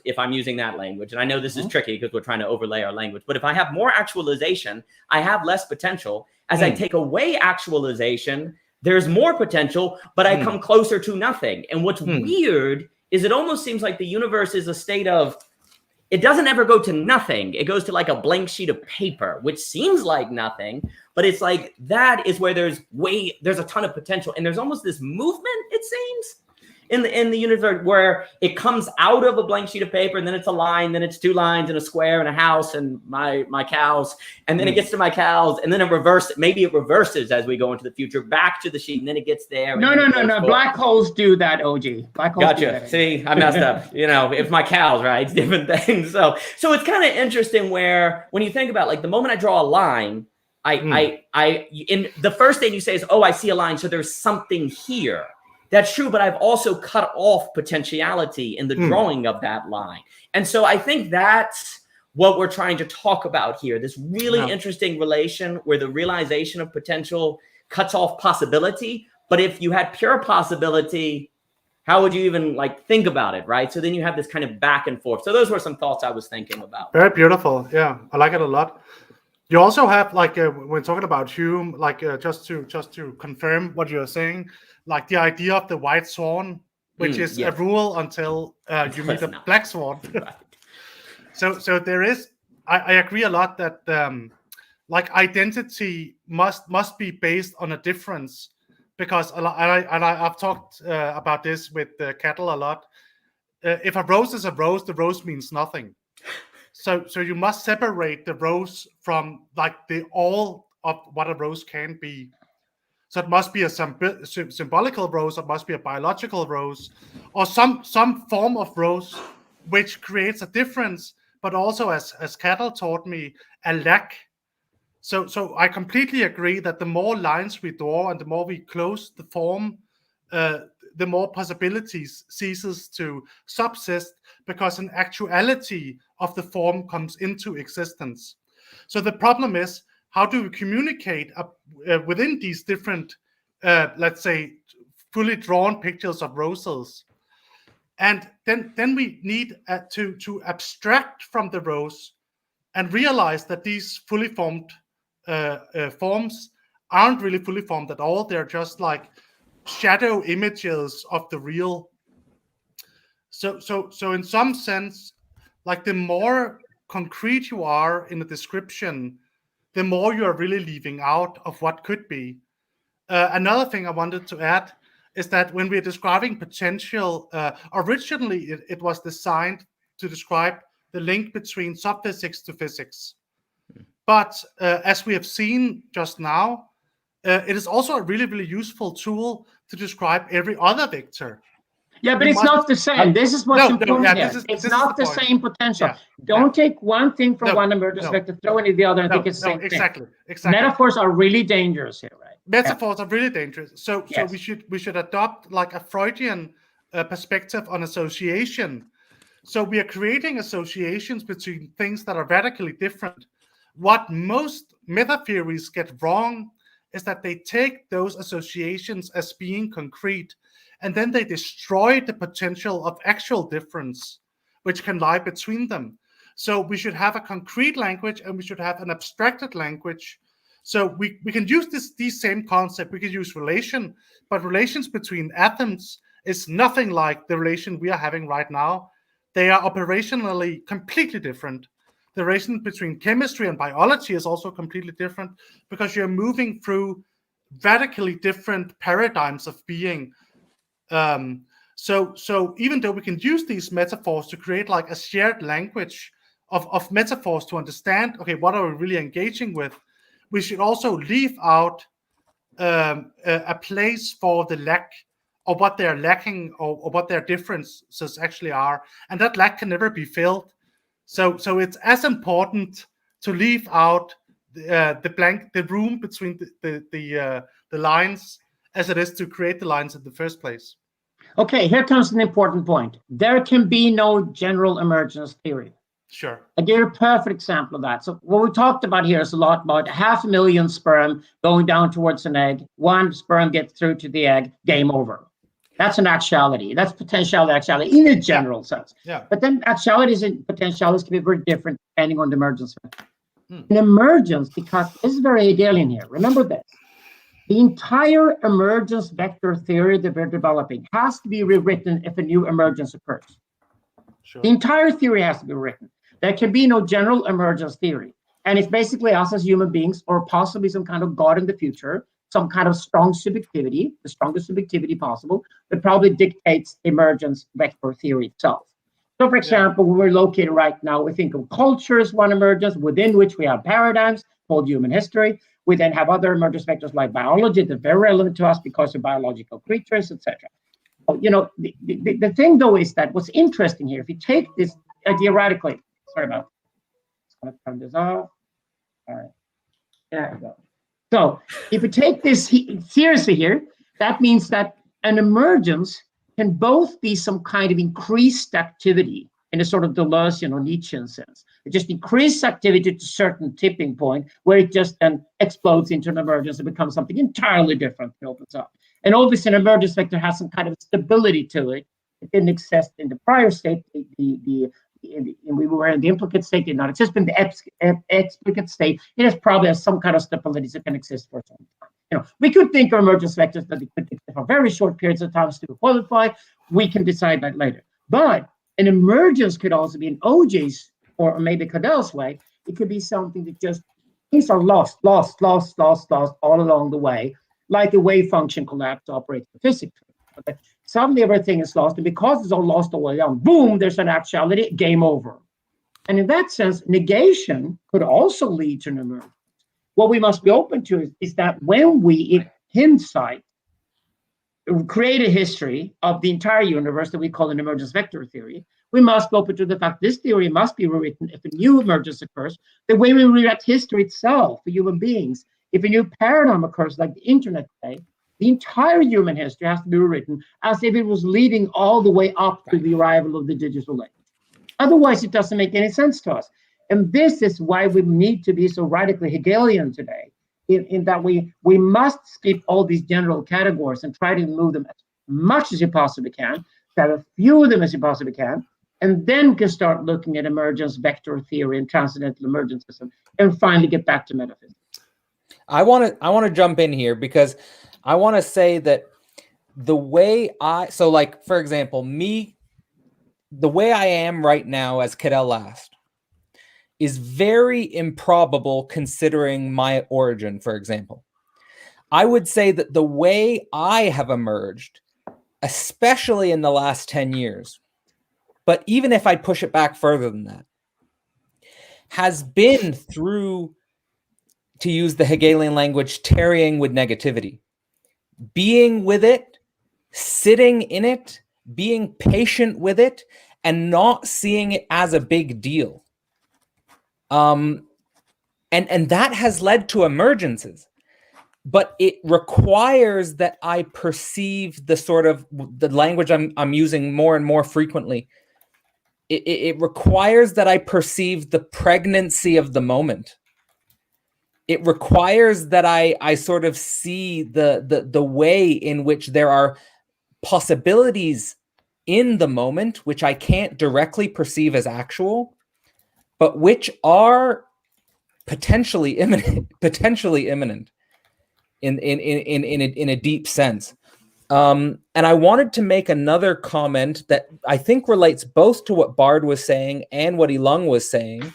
[SPEAKER 3] if I'm using that language, and I know this is tricky because we're trying to overlay our language, but if I have more actualization, I have less potential. As I take away actualization, there's more potential, but I come closer to nothing. And what's weird is it almost seems like the universe is a state of, it doesn't ever go to nothing. It goes to like a blank sheet of paper, which seems like nothing, but it's like that is where there's a ton of potential. And there's almost this movement, it seems, in the universe where it comes out of a blank sheet of paper, and then it's a line, then it's 2 lines and a square and a house and my cows, and then it gets to my cows, and then it reverses as we go into the future back to the sheet, and then it gets there.
[SPEAKER 4] No. Black holes do that, OG. Black holes
[SPEAKER 3] gotcha.
[SPEAKER 4] do that.
[SPEAKER 3] See, I messed up. If my cows, right? It's different things. So it's kind of interesting where when you think about like the moment I draw a line, in the first thing you say is, oh, I see a line, so there's something here. That's true, but I've also cut off potentiality in the drawing of that line. And so I think that's what we're trying to talk about here, this really interesting relation where the realization of potential cuts off possibility. But if you had pure possibility, how would you even like think about it, right? So then you have this kind of back and forth. So those were some thoughts I was thinking about.
[SPEAKER 2] Very beautiful. Yeah, I like it a lot. You also have like when talking about Hume, like just to confirm what you're saying, like the idea of the white swan, which is a rule until you meet a black swan.
[SPEAKER 3] Right.
[SPEAKER 2] So there is, I agree a lot that like identity must be based on a difference, because I've talked about this with cattle a lot. If a rose is a rose, the rose means nothing. So you must separate the rose from like the all of what a rose can be. So it must be a symbolical rose, it must be a biological rose, or some form of rose which creates a difference, but also, as Cattle taught me, a lack. So I completely agree that the more lines we draw and the more we close the form, the more possibilities ceases to subsist, because an actuality of the form comes into existence. So the problem is, how do we communicate within these different, let's say, fully drawn pictures of roses? And then we need to abstract from the rose and realize that these fully formed forms aren't really fully formed at all. They're just like shadow images of the real. So in some sense, like the more concrete you are in a description, the more you are really leaving out of what could be. Another thing I wanted to add is that when we're describing potential, originally it was designed to describe the link between subphysics to physics. But as we have seen just now, it is also a really, really useful tool to describe every other vector.
[SPEAKER 4] Yeah, but it's not the same. This is what's important here. It's not the same potential. Don't take one thing from one emergence vector, throw it in the other, and think it's the same
[SPEAKER 2] exactly.
[SPEAKER 4] thing. Metaphors are really dangerous here, right?
[SPEAKER 2] Metaphors are really dangerous. So we should adopt like a Freudian perspective on association. So we are creating associations between things that are radically different. What most meta theories get wrong is that they take those associations as being concrete, and then they destroy the potential of actual difference, which can lie between them. So we should have a concrete language and we should have an abstracted language. So we can use these same concept. We could use relation, but relations between atoms is nothing like the relation we are having right now. They are operationally completely different. The relation between chemistry and biology is also completely different because you're moving through radically different paradigms of being. So even though we can use these metaphors to create like a shared language of metaphors to understand, okay, what are we really engaging with, we should also leave out a place for the lack, or what they're lacking, or what their differences actually are, and that lack can never be filled. So it's as important to leave out the room between the lines as it is to create the lines in the first place.
[SPEAKER 4] Okay, here comes an important point. There can be no general emergence theory.
[SPEAKER 2] Sure.
[SPEAKER 4] I give you a perfect example of that. So what we talked about here is a lot about 500,000 sperm going down towards an egg. One sperm gets through to the egg, game over. That's an actuality. That's potentiality, actuality in a general sense.
[SPEAKER 2] Yeah.
[SPEAKER 4] But then actualities and potentialities can be very different depending on the emergence. In emergence, because this is very Hegelian here, remember this. The entire emergence vector theory that we're developing has to be rewritten if a new emergence occurs.
[SPEAKER 2] Sure.
[SPEAKER 4] The entire theory has to be written. There can be no general emergence theory. And it's basically us as human beings, or possibly some kind of God in the future, some kind of strong subjectivity, the strongest subjectivity possible, that probably dictates emergence vector theory itself. So, for example, where we're located right now, we think of culture as one emergence, within which we have paradigms called human history. We then have other emergence vectors like biology that are very relevant to us because of biological creatures, etc. You know, the thing, though, is that what's interesting here, if you take this theoretically, sorry about it. Just going to turn this off. All right. There we go. So if you take this seriously here, that means that an emergence can both be some kind of increased activity in a sort of Deleuzian or Nietzschean sense. It just increases activity to a certain tipping point where it just then explodes into an emergence and becomes something entirely different and opens up. And obviously an emergence vector has some kind of stability to it. It didn't exist in the prior state. We were in the implicate state, did not exist, but in the explicit state, it has probably has some kind of stability that can exist for some time. You know, we could think of emergence vectors that they could exist for very short periods of time to qualify. We can decide that later. But an emergence could also be an OJ's, or maybe Cadel's way. It could be something that just things are lost all along the way, like a wave function collapse operates in physics. Okay? Suddenly everything is lost, and because it's all lost all the way down, boom, there's an actuality, game over. And in that sense, negation could also lead to an emergence. What we must be open to is that when we, in hindsight, create a history of the entire universe that we call an emergence vector theory, we must be open to the fact this theory must be rewritten if a new emergence occurs, the way we rewrite history itself for human beings. If a new paradigm occurs, like the internet today, the entire human history has to be rewritten as if it was leading all the way up to the arrival of the digital age. Otherwise, it doesn't make any sense to us. And this is why we need to be so radically Hegelian today, in that we must skip all these general categories and try to move them as much as you possibly can, to have a few of them as you possibly can, and then can start looking at emergence vector theory and transcendental emergencism, and finally get back to metaphysics.
[SPEAKER 1] I want to jump in here because I want to say that the way so like, for example, the way I am right now as Cadell Last is very improbable considering my origin, for example. I would say that the way I have emerged, especially in the last 10 years, but even if I push it back further than that, has been through, to use the Hegelian language, tarrying with negativity. Being with it, sitting in it, being patient with it, and not seeing it as a big deal. And that has led to emergences. But it requires that I perceive the sort of the language I'm using more and more frequently. It requires that I perceive the pregnancy of the moment. It requires that I sort of see the way in which there are possibilities in the moment which I can't directly perceive as actual, but which are potentially imminent in a deep sense. And I wanted to make another comment that I think relates both to what Bard was saying and what Elung was saying,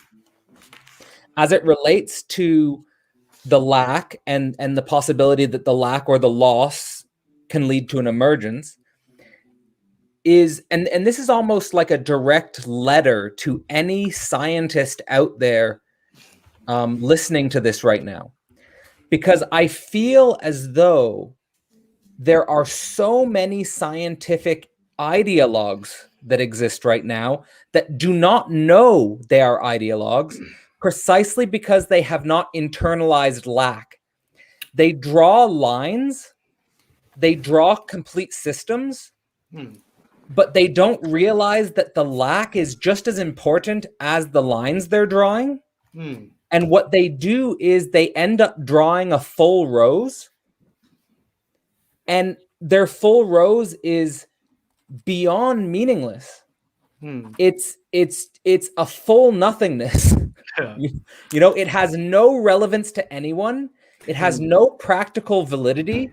[SPEAKER 1] as it relates to the lack and the possibility that the lack or the loss can lead to an emergence. And this is almost like a direct letter to any scientist out there listening to this right now, because I feel as though there are so many scientific ideologues that exist right now that do not know they are ideologues, precisely because they have not internalized lack. They draw lines, they draw complete systems, but they don't realize that the lack is just as important as the lines they're drawing. And what they do is they end up drawing a full rose, and their full rose is beyond meaningless. It's a full nothingness. You know, it has no relevance to anyone. It has no practical validity.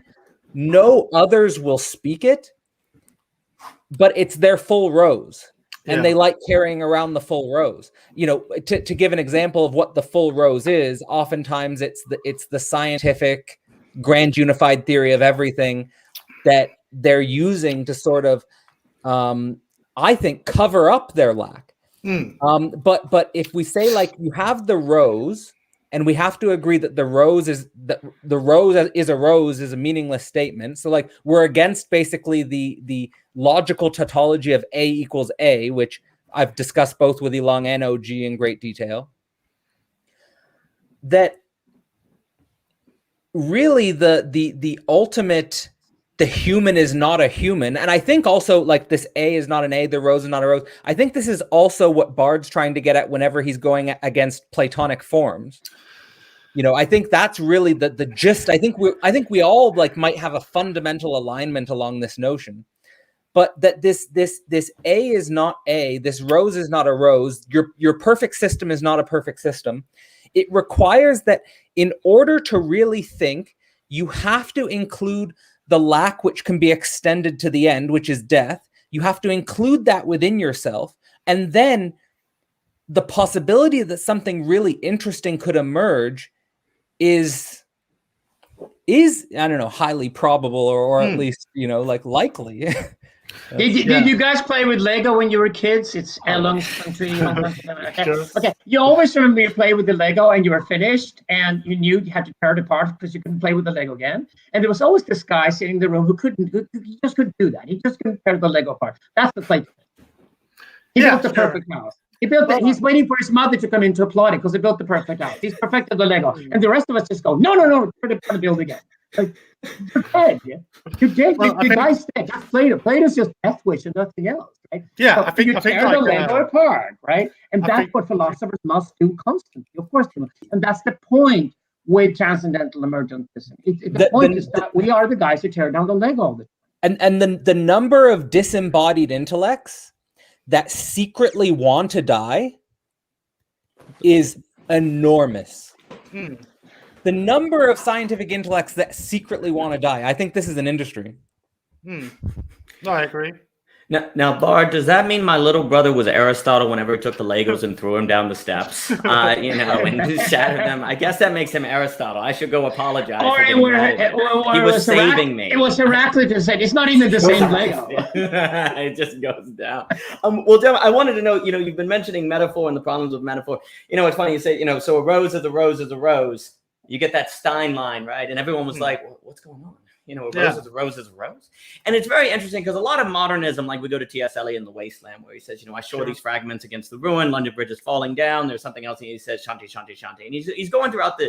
[SPEAKER 1] No others will speak it, but it's their full rose. And they like carrying around the full rose. You know, to give an example of what the full rose is, oftentimes it's the scientific grand unified theory of everything that they're using to sort of, I think, cover up their lack. But if we say, like, you have the rose, and we have to agree that the rose is a meaningless statement. So, like, we're against basically the logical tautology of A equals A, which I've discussed both with Elung and OG in great detail. That really the ultimate, the human is not a human. And I think also, like, this A is not an A, the rose is not a rose. I think this is also what Bard's trying to get at whenever he's going against Platonic forms. You know, I think that's really the gist. I think we all, like, might have a fundamental alignment along this notion, but that this A is not A, this rose is not a rose. Your perfect system is not a perfect system. It requires that in order to really think, you have to include the lack, which can be extended to the end, which is death. You have to include that within yourself, and then the possibility that something really interesting could emerge is I don't know, highly probable, or at least, you know, like, likely.
[SPEAKER 4] Did you guys play with Lego when you were kids? It's Elung's country. Okay. You always remember you play with the Lego and you were finished and you knew you had to tear it apart because you couldn't play with the Lego again. And there was always this guy sitting in the room who just couldn't do that. He just couldn't tear the Lego apart. That's the play. He built the perfect house. He built it. He's waiting for his mother to come in to applaud it because he built the perfect house. He's perfected the Lego. And the rest of us just go, no, we're going to build again. Like, you're dead, yeah? You're dead. The guy's dead. That's Plato. Plato's just death wish and nothing else, right?
[SPEAKER 2] Yeah,
[SPEAKER 4] so
[SPEAKER 2] I think
[SPEAKER 4] you tear the Lego apart, right? And that's what philosophers must do constantly. Of course they must. And that's the point with transcendental emergentism. The point is that we are the guys who tear down the Lego all the time.
[SPEAKER 1] And the number of disembodied intellects that secretly want to die is enormous. The number of scientific intellects that secretly want to die, I think this is an industry.
[SPEAKER 2] No, I agree.
[SPEAKER 3] Now, Bard, does that mean my little brother was Aristotle whenever he took the Legos and threw them down the steps, you know, and shattered them? I guess that makes him Aristotle. I should go apologize. He was saving me.
[SPEAKER 4] It was Heraclitus who said, it's not even the same Lego.
[SPEAKER 3] It just goes down. Well, Jim, I wanted to know, you know, you've been mentioning metaphor and the problems with metaphor. You know, it's funny, you say, you know, so a rose is a rose is a rose. You get that Stein line, right? And everyone was like, well, what's going on? You know, a rose is a rose is a rose. And it's very interesting because a lot of modernism, like we go to T.S. Eliot in The Wasteland, where he says, you know, I shore these fragments against the ruin, London Bridge is falling down. There's something else. And he says, Shanti, Shanti, Shanti. And he's going throughout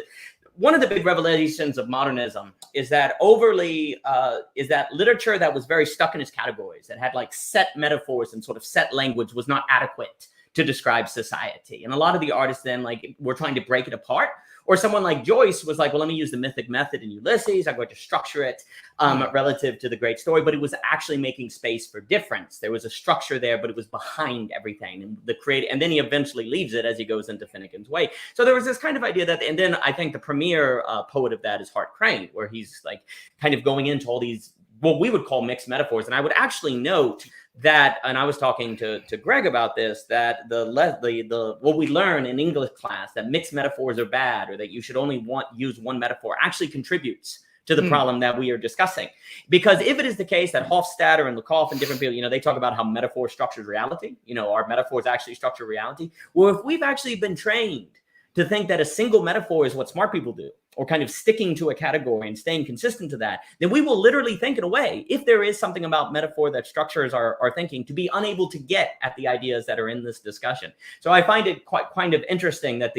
[SPEAKER 3] one of the big revelations of modernism is that literature that was very stuck in its categories, that had like set metaphors and sort of set language, was not adequate to describe society. And a lot of the artists then, like, were trying to break it apart. Or someone like Joyce was like, well, let me use the mythic method in Ulysses. I'm going to structure it relative to the great story. But it was actually making space for difference. There was a structure there, but it was behind everything. And then he eventually leaves it as he goes into Finnegan's Way. So there was this kind of idea that, and then I think the premier poet of that is Hart Crane, where he's like kind of going into all these what we would call mixed metaphors. And I would actually note that, and I was talking to Greg about this, that the what we learn in English class, that mixed metaphors are bad, or that you should only use one metaphor, actually contributes to the problem that we are discussing. Because if it is the case that Hofstadter and Lakoff and different people, they talk about how metaphor structures reality, our metaphors actually structure reality. Well, if we've actually been trained to think that a single metaphor is what smart people do, or kind of sticking to a category and staying consistent to that, then we will literally think in a way, if there is something about metaphor that structures our thinking, to be unable to get at the ideas that are in this discussion. So I find it quite kind of interesting that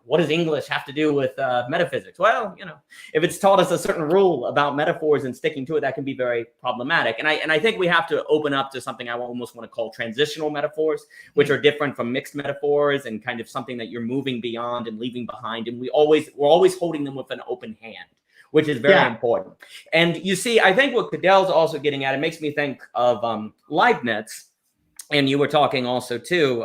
[SPEAKER 3] what does English have to do with metaphysics? Well, if it's taught us a certain rule about metaphors and sticking to it, that can be very problematic. And I think we have to open up to something I almost want to call transitional metaphors, which are different from mixed metaphors and kind of something that you're moving beyond and leaving behind. And we're always holding them with an open hand, which is very important. And you see, I think what Cadel's also getting at, it makes me think of Leibniz, and you were talking also too,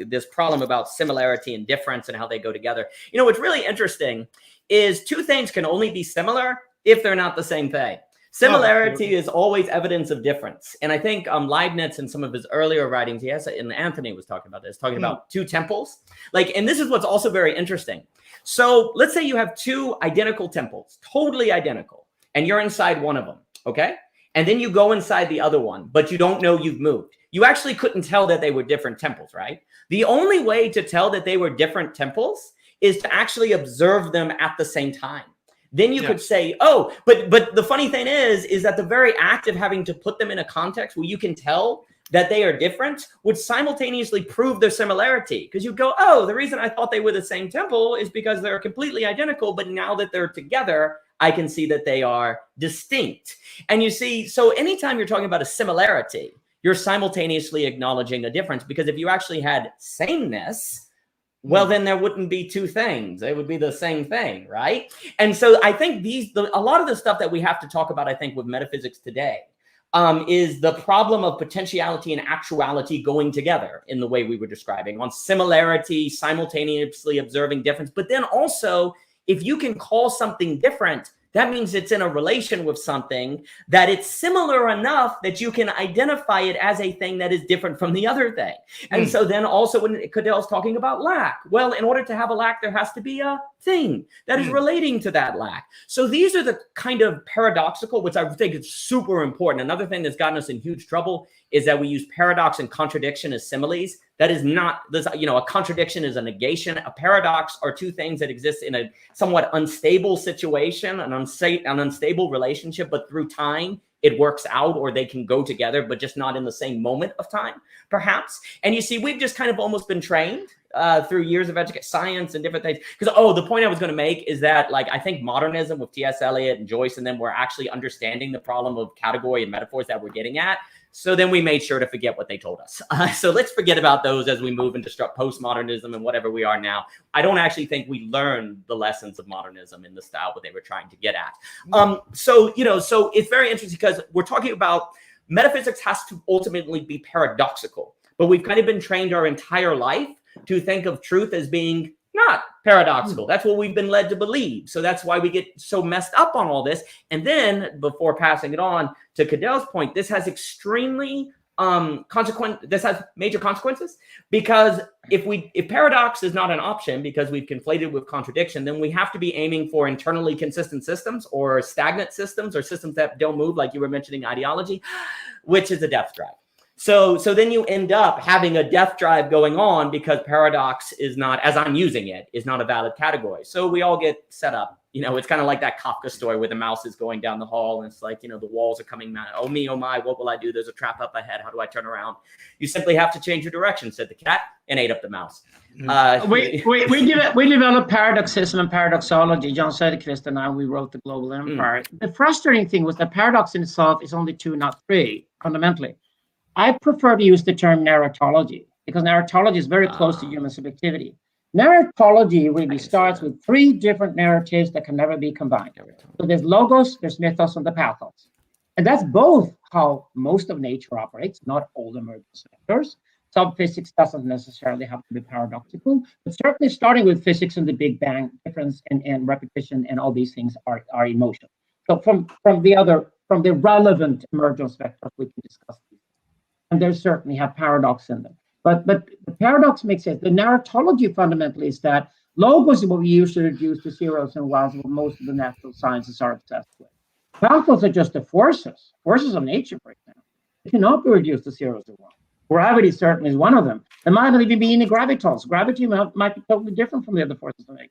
[SPEAKER 3] this problem about similarity and difference and how they go together. What's really interesting is two things can only be similar if they're not the same thing. Similarity is always evidence of difference. And I think Leibniz in some of his earlier writings, and Anthony was talking about this, talking about two temples. And this is what's also very interesting. So let's say you have two identical temples, totally identical, and you're inside one of them, okay? And then you go inside the other one, but you don't know you've moved. You actually couldn't tell that they were different temples, right? The only way to tell that they were different temples is to actually observe them at the same time. Then you could say, oh, but the funny thing is that the very act of having to put them in a context where you can tell that they are different would simultaneously prove their similarity. Because you go, oh, the reason I thought they were the same temple is because they're completely identical, but now that they're together, I can see that they are distinct. And you see, so anytime you're talking about a similarity, you're simultaneously acknowledging a difference, because if you actually had sameness, well, then there wouldn't be two things. They would be the same thing, right? And so I think a lot of the stuff that we have to talk about, I think, with metaphysics today is the problem of potentiality and actuality going together in the way we were describing, on similarity, simultaneously observing difference. But then also, if you can call something different, that means it's in a relation with something that it's similar enough that you can identify it as a thing that is different from the other thing. And so then also when Cadel's talking about lack, well, in order to have a lack, there has to be a thing that is relating to that lack. So these are the kind of paradoxical, which I think is super important. Another thing that's gotten us in huge trouble is that we use paradox and contradiction as similes. That is not, a contradiction is a negation. A paradox are two things that exist in a somewhat unstable situation, an unstable relationship, but through time, it works out, or they can go together, but just not in the same moment of time, perhaps. And you see, we've just kind of almost been trained through years of education, science and different things. Because, the point I was going to make is that, I think modernism with T.S. Eliot and Joyce and them were actually understanding the problem of category and metaphors that we're getting at. So then we made sure to forget what they told us. So let's forget about those as we move into postmodernism and whatever we are now. I don't actually think we learned the lessons of modernism in the style what they were trying to get at. So it's very interesting because we're talking about metaphysics has to ultimately be paradoxical, but we've kind of been trained our entire life to think of truth as being not paradoxical. That's what we've been led to believe. So that's why we get so messed up on all this. And then before passing it on to Cadel's point, this has extremely this has major consequences, because if paradox is not an option because we've conflated with contradiction, then we have to be aiming for internally consistent systems or stagnant systems or systems that don't move, like you were mentioning ideology, which is a death drive. So then you end up having a death drive going on because paradox is not, as I'm using it, is not a valid category. So we all get set up. It's kind of like that Kafka story where the mouse is going down the hall and it's like, the walls are coming down. Oh me, oh my, what will I do? There's a trap up ahead. How do I turn around? You simply have to change your direction, said the cat, and ate up the mouse.
[SPEAKER 4] We developed paradoxism and paradoxology. John Söderqvist and I, we wrote The Global Empire. The frustrating thing was that paradox in itself is only two, not three, fundamentally. I prefer to use the term neurotology because neurotology is very close to human subjectivity. Neurotology really starts with three different narratives that can never be combined. So there's logos, there's mythos, and the pathos. And that's both how most of nature operates, not all emergent sectors. Subphysics doesn't necessarily have to be paradoxical, but certainly starting with physics and the Big Bang difference and repetition and all these things are emotion. So from the other from the relevant emergence vectors, we can discuss these. And they certainly have paradox in them. But the paradox makes sense. The narratology fundamentally is that logos is what we usually reduce to zeros and ones, what most of the natural sciences are obsessed with. Pathos are just the forces of nature, for example. They cannot be reduced to zeros and ones. Gravity certainly is one of them. There might even be any gravitons. Gravity might be totally different from the other forces of nature.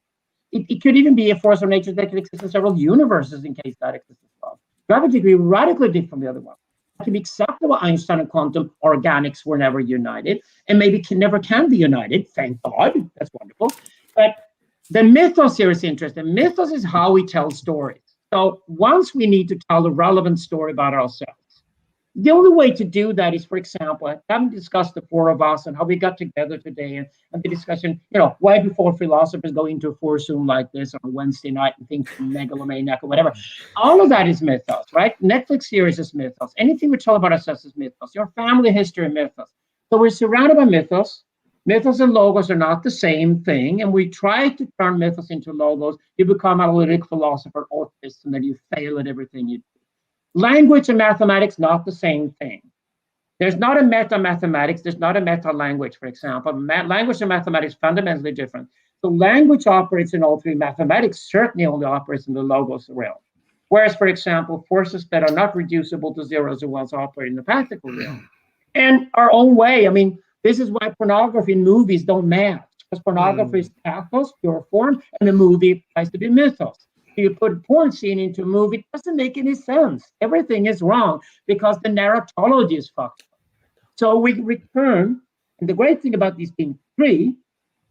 [SPEAKER 4] It could even be a force of nature that could exist in several universes in case that exists as well. Gravity could be radically different from the other one. It can be exactly what Einstein and quantum organics were never united, and maybe never can be united. Thank God, that's wonderful. But the mythos here is interesting. Mythos is how we tell stories. So once we need to tell a relevant story about ourselves, the only way to do that is, for example, having discussed the four of us and how we got together today and the discussion, why do four philosophers go into a foursome like this on a Wednesday night and think megalomaniac or whatever? All of that is mythos, right? Netflix series is mythos. Anything we tell about ourselves is mythos. Your family history is mythos. So we're surrounded by mythos. Mythos and logos are not the same thing. And we try to turn mythos into logos. You become an analytic philosopher, autist, and then you fail at everything you do. Language and mathematics, not the same thing. There's not a meta-mathematics, there's not a meta-language, for example. Language and mathematics fundamentally different. So language operates in all three. Mathematics certainly only operates in the logos realm. Whereas, for example, forces that are not reducible to zeros and ones operate in the practical realm. And our own way, this is why pornography in movies don't match. Because pornography is pathos, pure form, and a movie has to be mythos. You put a porn scene into a movie, it doesn't make any sense. Everything is wrong because the narratology is fucked up. So we return, and the great thing about these being three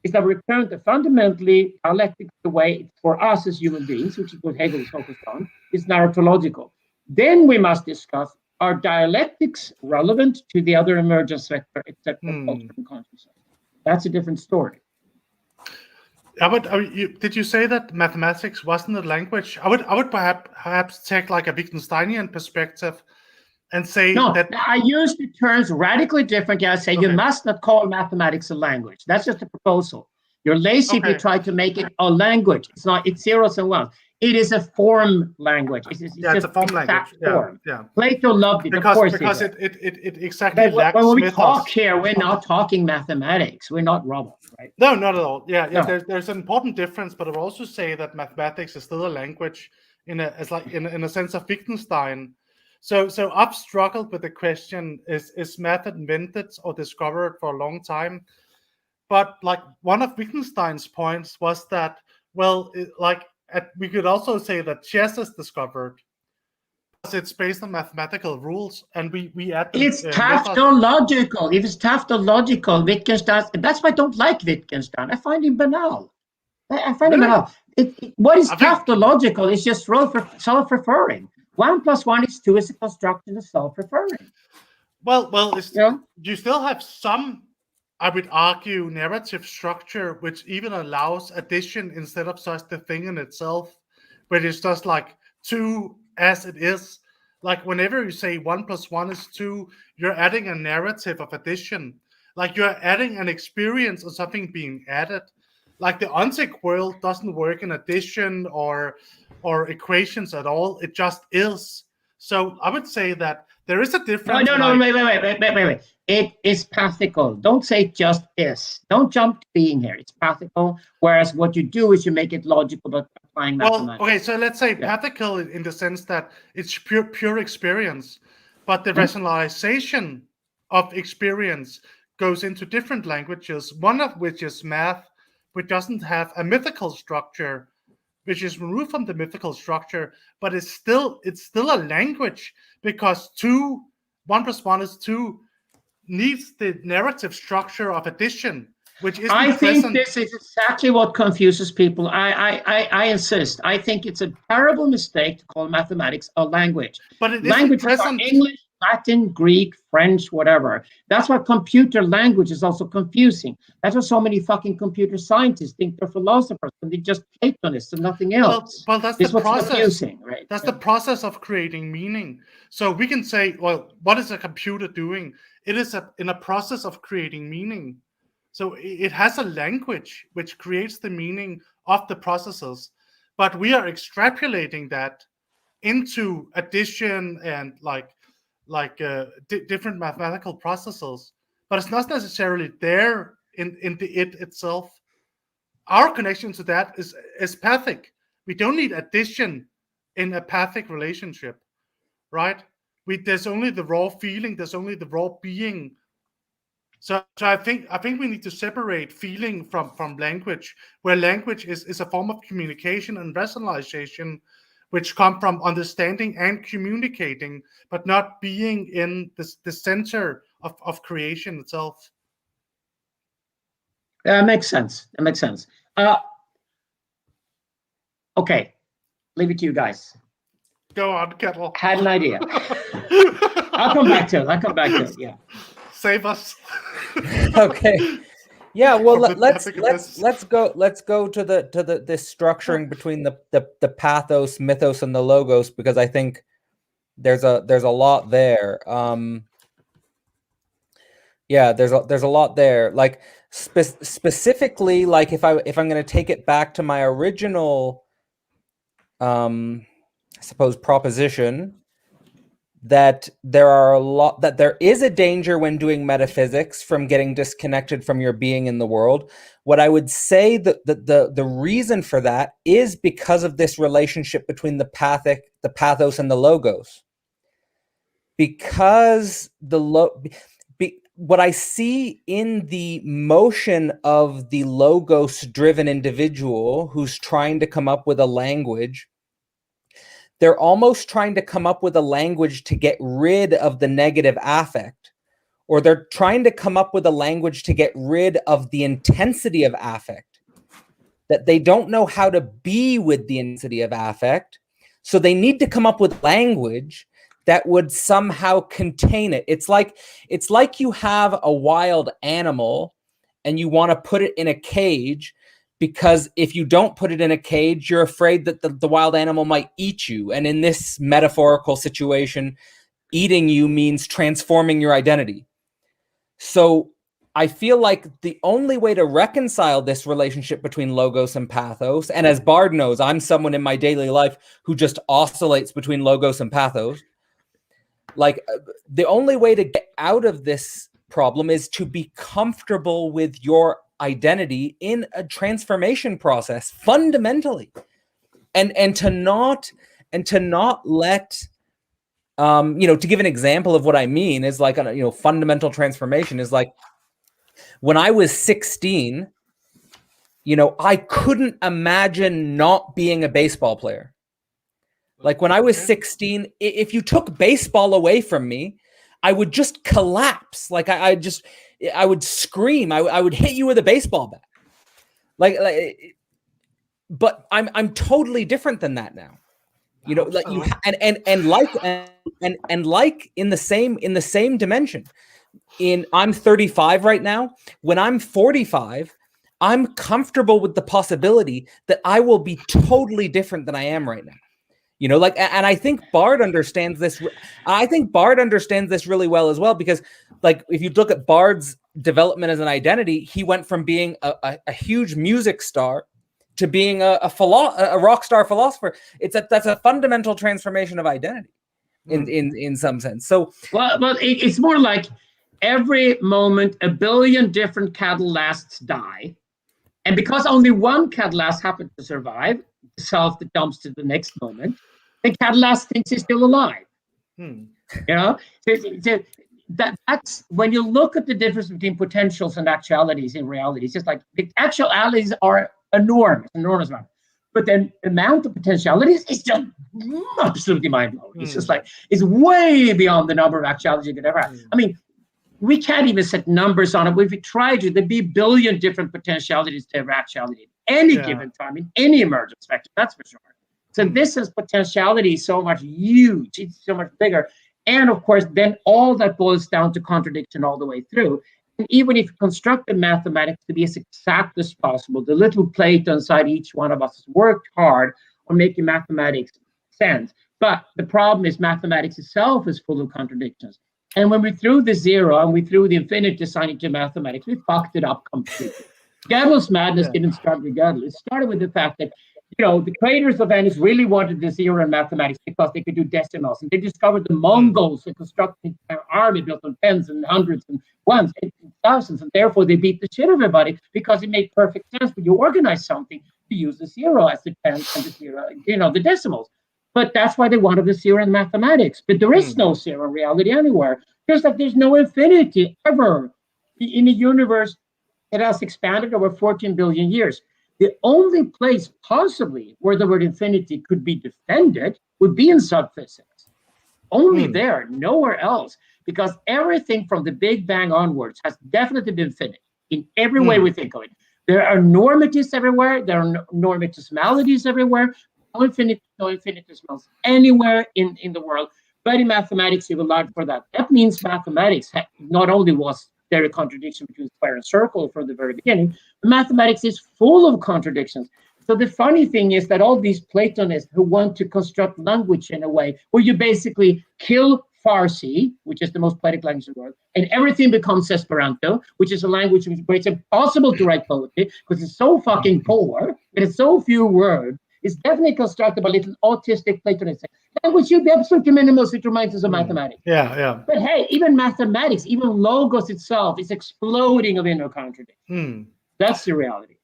[SPEAKER 4] is that we return to fundamentally dialectic the way for us as human beings, which is what Hegel is focused on, is narratological. Then we must discuss, are dialectics relevant to the other emergence vector except for culture and consciousness? That's a different story.
[SPEAKER 2] Yeah, but did you say that mathematics wasn't a language? I would perhaps take like a Wittgensteinian perspective and say that
[SPEAKER 4] I use the terms radically different. I say you must not call mathematics a language. That's just a proposal. You're lazy if you try to make it a language. It's not. It's zeros and ones. It is a form language. It's
[SPEAKER 2] a form language. Yeah.
[SPEAKER 4] Plato loved it.
[SPEAKER 2] Because it exactly lacks
[SPEAKER 4] when we
[SPEAKER 2] mythos.
[SPEAKER 4] talk here, we're not talking mathematics. We're not robots, right?
[SPEAKER 2] No, not at all. Yeah. No. There's an important difference, but I would also say that mathematics is still a language in a sense of Wittgenstein. So I've struggled with the question: is math invented or discovered for a long time? But like one of Wittgenstein's points was that, we could also say that chess is discovered because it's based on mathematical rules, and we add.
[SPEAKER 4] It's tautological. If it's tautological, Wittgenstein. That's why I don't like Wittgenstein. I find him banal. Him banal. What is tautological is just self-referring. 1 + 1 = 2 is a construction of self-referring.
[SPEAKER 2] Well, you still have some, I would argue, narrative structure which even allows addition instead of just the thing in itself, where it's just like 2 as it is. Like whenever you say 1 + 1 = 2, you're adding a narrative of addition. Like you're adding an experience of something being added. Like the ontic world doesn't work in addition or equations at all. It just is. So I would say that there is a difference.
[SPEAKER 4] No, wait. It is pathical. Don't say it just is. Don't jump to being here. It's pathical. Whereas what you do is you make it logical by applying mathematics.
[SPEAKER 2] Okay, so let's say pathical in the sense that it's pure experience, but the rationalization of experience goes into different languages, one of which is math, which doesn't have a mythical structure, which is removed from the mythical structure, but it's still a language because 1 + 1 = 2 needs the narrative structure of addition, which is.
[SPEAKER 4] I think this is exactly what confuses people. I insist. I think it's a terrible mistake to call mathematics a language.
[SPEAKER 2] But it
[SPEAKER 4] languages
[SPEAKER 2] isn't present.
[SPEAKER 4] Are English, Latin, Greek, French, whatever. That's why computer language is also confusing. That's why so many fucking computer scientists think they're philosophers and they're just Platonists and nothing else.
[SPEAKER 2] Well, that's the process.
[SPEAKER 4] Confusing, right?
[SPEAKER 2] That's the process of creating meaning. So we can say, well, what is a computer doing? It is in a process of creating meaning. So it has a language which creates the meaning of the processes, but we are extrapolating that into addition and different mathematical processes, but it's not necessarily there in the it itself. Our connection to that is pathic. We don't need addition in a pathic relationship, right? There's only the raw feeling, there's only the raw being. So I think we need to separate feeling from language, where language is a form of communication and rationalization, which come from understanding and communicating, but not being in the center of creation itself.
[SPEAKER 4] That makes sense. That makes sense. Okay, leave it to you guys.
[SPEAKER 2] Go on, Kettle.
[SPEAKER 4] Had an idea. I'll come back to it. Yeah.
[SPEAKER 2] Save us.
[SPEAKER 1] Okay. Yeah. Well, let's go to this structuring between the pathos, mythos, and the logos, because I think there's a lot there. Yeah, there's a lot there. Like specifically, like if I'm going to take it back to my original, I suppose, proposition, that there is a danger when doing metaphysics from getting disconnected from your being in the world. What I would say that the reason for that is because of this relationship between the pathos, and the logos. Because what I see in the motion of the logos-driven individual who's trying to come up with a language, they're almost trying to come up with a language to get rid of the negative affect, or they're trying to come up with a language to get rid of the intensity of affect, that they don't know how to be with the intensity of affect. So they need to come up with language that would somehow contain it. It's like you have a wild animal and you want to put it in a cage, because if you don't put it in a cage, you're afraid that the wild animal might eat you. And in this metaphorical situation, eating you means transforming your identity. So I feel like the only way to reconcile this relationship between logos and pathos, and as Bard knows, I'm someone in my daily life who just oscillates between logos and pathos. Like, the only way to get out of this problem is to be comfortable with your identity in a transformation process, fundamentally, and to not let to give an example of what I mean is like a fundamental transformation is like when I was 16, I couldn't imagine not being a baseball player. Like when I was 16, if you took baseball away from me, I would just collapse. Like I would scream. I would hit you with a baseball bat. But I'm totally different than that now. Like you and like in the same dimension. I'm 35 right now. When I'm 45, I'm comfortable with the possibility that I will be totally different than I am right now. And I think Bard understands this. I think Bard understands this really well as well, because like, if you look at Bard's development as an identity, he went from being a huge music star to being a rock star philosopher. That's a fundamental transformation of identity in some sense. So,
[SPEAKER 4] well, it's more like every moment, a billion different catalasts die. And because only one catalast happened to survive, the self that jumps to the next moment, the catalast thinks he's still alive. That's when you look at the difference between potentials and actualities in reality. It's just like the actualities are enormous amount, but then the amount of potentialities is just absolutely mind-blowing. It's just like, it's way beyond the number of actualities you could ever have. I mean, we can't even set numbers on it. If we tried to, there'd be a billion different potentialities to every actuality at any given time in any emergence vector, that's for sure. So this is potentiality so much huge, it's so much bigger. And of course, then all that boils down to contradiction all the way through. And even if you construct the mathematics to be as exact as possible, the little Plato inside each one of us has worked hard on making mathematics sense. But the problem is mathematics itself is full of contradictions. And when we threw the zero and we threw the infinite design into mathematics, we fucked it up completely. Gödel's madness didn't start with Gödel. It started with the fact that the creators of Venice really wanted the zero in mathematics because they could do decimals, and they discovered the Mongols who constructed an army built on tens and hundreds and ones and thousands, and therefore they beat the shit out of everybody because it made perfect sense when you organize something to use the zero as the tens and the zero, the decimals. But that's why they wanted the zero in mathematics. But there is no zero in reality anywhere. Just like there's no infinity ever in a universe that has expanded over 14 billion years. The only place possibly where the word infinity could be defended would be in subphysics. Only there, nowhere else, because everything from the Big Bang onwards has definitely been finite in every way we think of it. There are normatives everywhere. There are normatismalities everywhere. No infinitesimals anywhere in the world. But in mathematics, you will learn for that. That means mathematics not only was there a contradiction between square and circle from the very beginning, but mathematics is full of contradictions. So the funny thing is that all these Platonists who want to construct language in a way where you basically kill Farsi, which is the most poetic language in the world, and everything becomes Esperanto, which is a language where it's impossible to write poetry because it's so fucking poor, and it's so few words. It's definitely constructed by little autistic Platonists. Language should be absolutely minimalist, which reminds us of mathematics.
[SPEAKER 2] Yeah.
[SPEAKER 4] But hey, even mathematics, even logos itself is exploding of inner contradiction. That's the reality.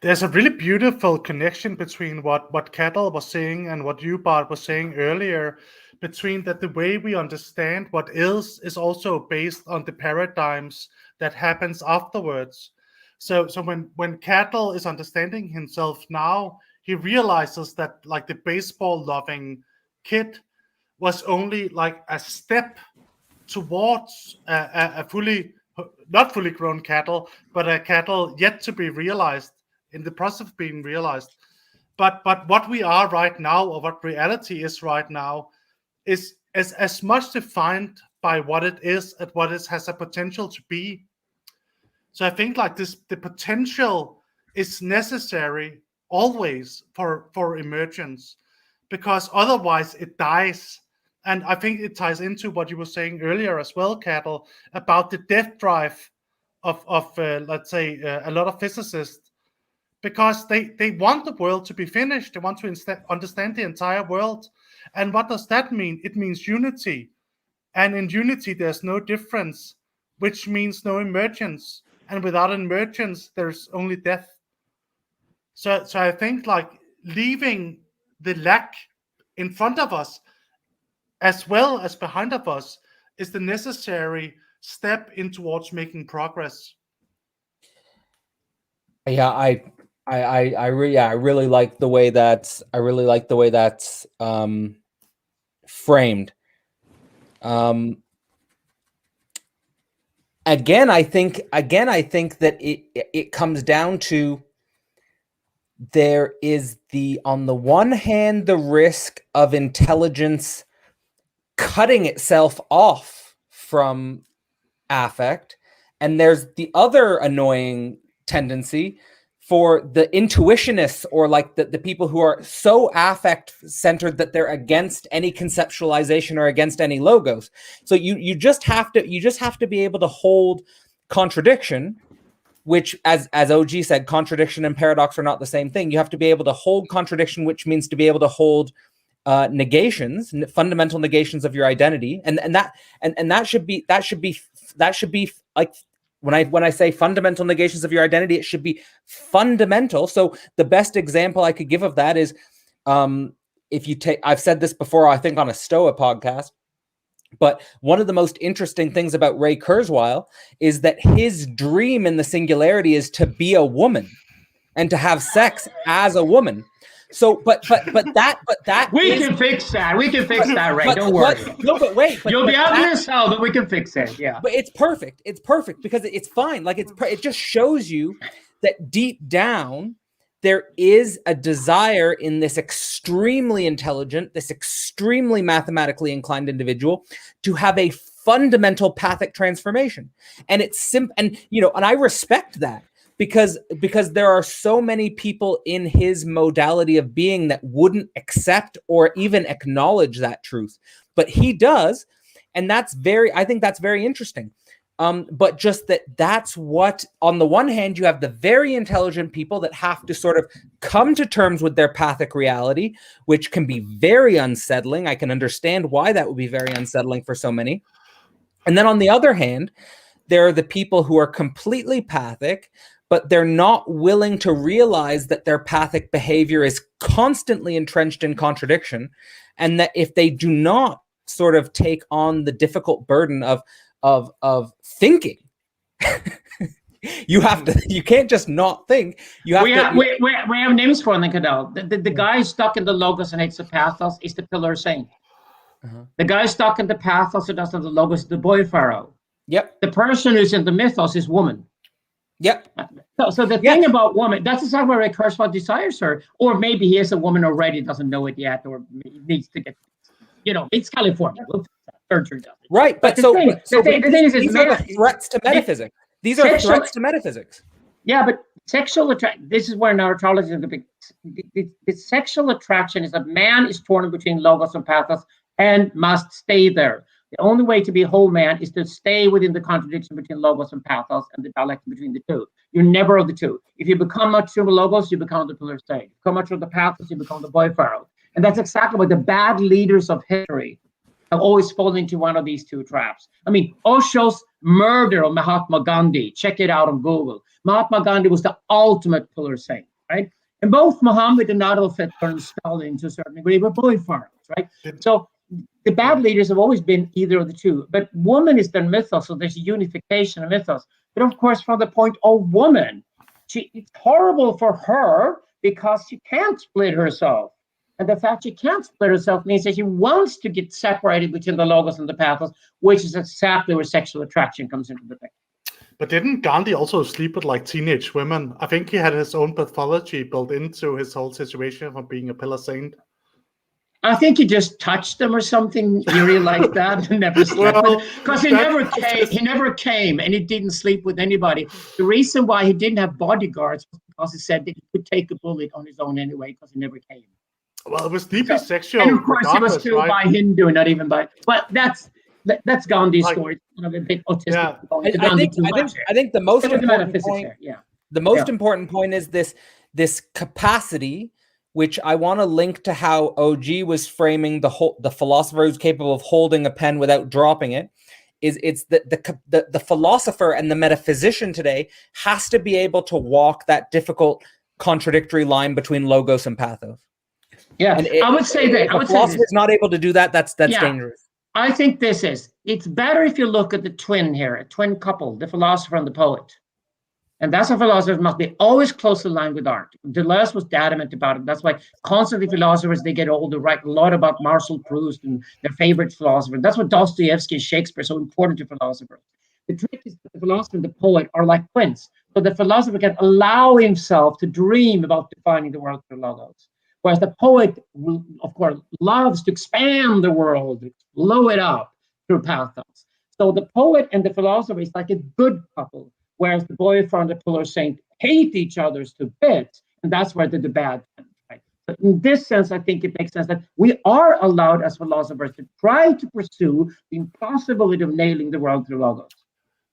[SPEAKER 2] There's a really beautiful connection between what Kettle was saying and what you, Bart, was saying earlier, between that the way we understand what is also based on the paradigms that happens afterwards. So when Kettle is understanding himself now, he realizes that like the baseball loving kid was only like a step towards a not fully grown cattle, but a cattle yet to be realized, in the process of being realized. But what we are right now, or what reality is right now, is as much defined by what it is and what it has a potential to be. So I think like this, the potential is necessary always for emergence, because otherwise it dies. And I think it ties into what you were saying earlier as well, Cattle, about the death drive of let's say a lot of physicists, because they want the world to be finished. They want to understand the entire world. And what does that mean? It means unity. And in unity, there's no difference, which means no emergence. And without emergence, there's only death. So I think like leaving the lack in front of us as well as behind of us is the necessary step in towards making progress.
[SPEAKER 1] Yeah, I really like the way that's framed. Again, I think that it comes down to, there is on the one hand, the risk of intelligence cutting itself off from affect, and there's the other annoying tendency for the intuitionists, or like the people who are so affect centered that they're against any conceptualization or against any logos. So you just have to be able to hold contradiction, which, as OG said, contradiction and paradox are not the same thing. You have to be able to hold contradiction, which means to be able to hold negations, fundamental negations of your identity, and that should be like, when I say fundamental negations of your identity, it should be fundamental. So the best example I could give of that is, if you take, I've said this before, I think on a Stoa podcast, but one of the most interesting things about Ray Kurzweil is that his dream in the singularity is to be a woman and to have sex as a woman. So, but that
[SPEAKER 4] we can fix that. We can fix that, Ray. Don't worry.
[SPEAKER 1] But wait.
[SPEAKER 4] You'll be ugly as hell, but we can fix it. Yeah.
[SPEAKER 1] But it's perfect. It's perfect because it's fine. Like it just shows you that deep down there is a desire in this extremely intelligent, this extremely mathematically inclined individual to have a fundamental pathic transformation, and it's simple. And and I respect that. Because there are so many people in his modality of being that wouldn't accept or even acknowledge that truth, but he does, and I think that's very interesting. But just that's what, on the one hand, you have the very intelligent people that have to sort of come to terms with their pathic reality, which can be very unsettling. I can understand why that would be very unsettling for so many. And then on the other hand, there are the people who are completely pathic, but they're not willing to realize that their pathic behavior is constantly entrenched in contradiction, and that if they do not sort of take on the difficult burden of thinking, you can't just not think. We
[SPEAKER 4] have names for them, Cadell. The guy stuck in the logos and hates the pathos is the pillar saint. The guy stuck in the pathos and doesn't have the logos is the boy pharaoh.
[SPEAKER 1] Yep.
[SPEAKER 4] The person who's in the mythos is woman.
[SPEAKER 1] Yep.
[SPEAKER 4] So the thing about woman, that's exactly where Kurzweil desires her. Or maybe he is a woman already, doesn't know it yet, or needs to get, it's California.
[SPEAKER 1] Right. But
[SPEAKER 4] the thing is,
[SPEAKER 1] these are the threats to metaphysics. These are threats to metaphysics.
[SPEAKER 4] Yeah, but sexual attraction, this is where neurotology is the big. The sexual attraction is that man is torn between logos and pathos and must stay there. The only way to be a whole man is to stay within the contradiction between logos and pathos and the dialectic between the two. You're never of the two. If you become much of the logos, you become the pillar saint. If you become much of the pathos, you become the boy pharaoh. And that's exactly what the bad leaders of history have always fallen into one of these two traps. I mean, Osho's murder of Mahatma Gandhi, check it out on Google. Mahatma Gandhi was the ultimate pillar saint, right? And both Muhammad and Adolf Hitler and Stalin, to a certain degree, were boy pharaohs, right? So the bad leaders have always been either of the two. But woman is the mythos, so there's a unification of mythos. But of course, from the point of woman, it's horrible for her because she can't split herself. And the fact she can't split herself means that she wants to get separated between the logos and the pathos, which is exactly where sexual attraction comes into the picture.
[SPEAKER 2] But didn't Gandhi also sleep with like teenage women? I think he had his own pathology built into his whole situation of being a pillar saint.
[SPEAKER 4] I think he just touched them or something eerie like that and never slept. Because he never came and he didn't sleep with anybody. The reason why he didn't have bodyguards was because he said that he could take a bullet on his own anyway because he never came.
[SPEAKER 2] Well, it was deeply sexual.
[SPEAKER 4] And of course he was killed by Hindu, not even by. But that's Gandhi's story. Kind of a bit autistic.
[SPEAKER 1] Yeah. I think the most important point. Yeah. The most important point is this capacity, which I want to link to how OG was framing the philosopher who's capable of holding a pen without dropping it. It's the philosopher and the metaphysician today has to be able to walk that difficult contradictory line between logos and pathos.
[SPEAKER 4] Yeah, I would say that.
[SPEAKER 1] If a philosopher is not able to do that, that's dangerous.
[SPEAKER 4] I think it's better if you look at the twin here, a twin couple, the philosopher and the poet. And that's why philosophers must be always closely aligned with art. Deleuze was adamant about it. That's why constantly philosophers, they get older, write a lot about Marcel Proust and their favorite philosopher. That's what Dostoevsky and Shakespeare are so important to philosophers. The trick is that the philosopher and the poet are like twins. So the philosopher can allow himself to dream about defining the world through logos. Whereas the poet, of course, loves to expand the world, blow it up through pathos. So the poet and the philosopher is like a good couple, whereas the boy pharaoh and the pillar saint hate each other to bits, and that's where the bad comes, right? But in this sense, I think it makes sense that we are allowed as philosophers to try to pursue the impossibility of nailing the world through logos.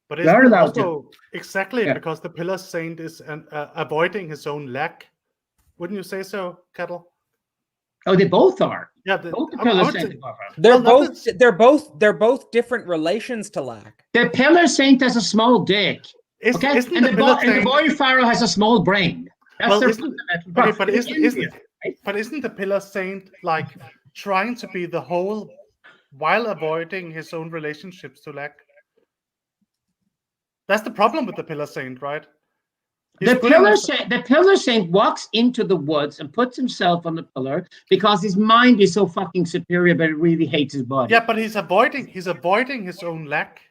[SPEAKER 2] But isn't it also exactly because the pillar saint is avoiding his own lack? Wouldn't you say so, Kettle?
[SPEAKER 4] Oh, they both are.
[SPEAKER 2] Yeah,
[SPEAKER 1] they're both different relations to lack.
[SPEAKER 4] The pillar saint has a small dick. And the boy pharaoh has a small brain. That's their fundamental.
[SPEAKER 2] But isn't the pillar saint like trying to be the whole while avoiding his own relationships to lack? That's the problem with the pillar saint, right?
[SPEAKER 4] The pillar saint walks into the woods and puts himself on the pillar because his mind is so fucking superior, but he really hates his body.
[SPEAKER 2] Yeah, but he's avoiding his own lack.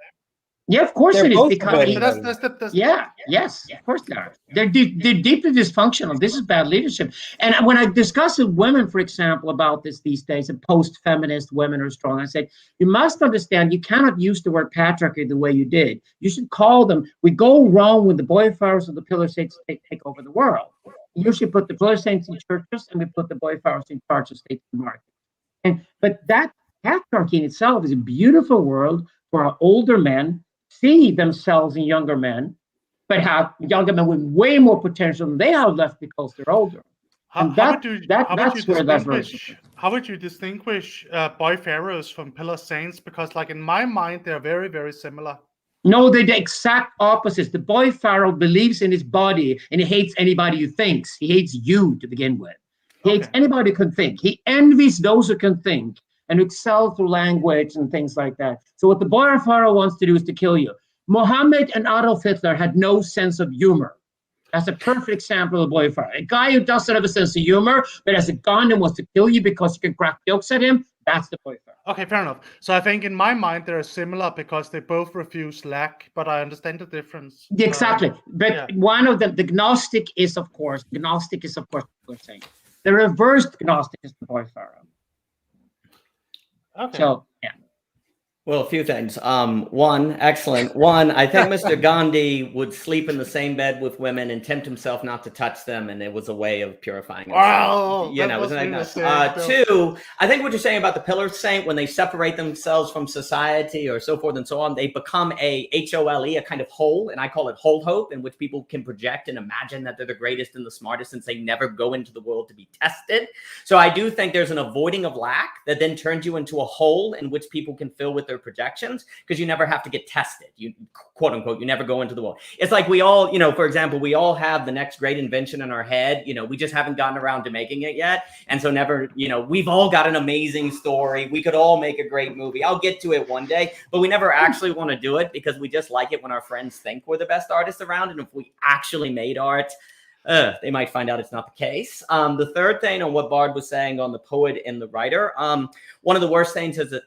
[SPEAKER 4] Yeah, of course it is. Because yes, of course they are. They're deeply dysfunctional. This is bad leadership. And when I discuss with women, for example, about this these days, and post-feminist women are strong, I say, you must understand you cannot use the word patriarchy the way you did. You should call them, we go wrong when the boy pharaohs and the pillar saints take over the world. You should put the pillar saints in churches and we put the boy pharaohs in charge of state and market. But that patriarchy in itself is a beautiful world for our older men see themselves in younger men, but have younger men with way more potential than they have left because they're older.
[SPEAKER 2] How would you distinguish boy pharaohs from pillar saints? Because, like, in my mind, they're very, very similar.
[SPEAKER 4] No, they're the exact opposites. The boy pharaoh believes in his body, and he hates anybody who thinks. He hates you to begin with. He hates anybody who can think. He envies those who can think and excel through language and things like that. So what the boy pharaoh wants to do is to kill you. Mohammed and Adolf Hitler had no sense of humor. That's a perfect example of a boy pharaoh. A guy who doesn't have a sense of humor, but has a gun and wants to kill you because you can crack jokes at him, that's the boy pharaoh.
[SPEAKER 2] Okay, fair enough. So I think in my mind they're similar because they both refuse lack, but I understand the difference.
[SPEAKER 4] Exactly. But one of them, the Gnostic is of course what we're saying. The reversed Gnostic is the boy pharaoh.
[SPEAKER 2] Okay.
[SPEAKER 4] So, yeah.
[SPEAKER 3] Well, a few things. One, excellent. One, I think Mr. Gandhi would sleep in the same bed with women and tempt himself not to touch them, and it was a way of purifying himself.
[SPEAKER 2] Wow,
[SPEAKER 3] you know, wasn't that nice? Two, I think what you're saying about the pillar saint, when they separate themselves from society or so forth and so on, they become a HOLE, a kind of hole, and I call it whole hope, in which people can project and imagine that they're the greatest and the smartest, since they never go into the world to be tested. So I do think there's an avoiding of lack that then turns you into a hole in which people can fill with their projections, because you never have to get tested. You, quote unquote, you never go into the world. It's like we all, you know, for example, we all have the next great invention in our head. You know, we just haven't gotten around to making it yet. And so never, you know, we've all got an amazing story. We could all make a great movie. I'll get to it one day, but we never actually want to do it because we just like it when our friends think we're the best artists around. And if we actually made art, they might find out it's not the case. The third thing on what Bard was saying on the poet and the writer, one of the worst things is that,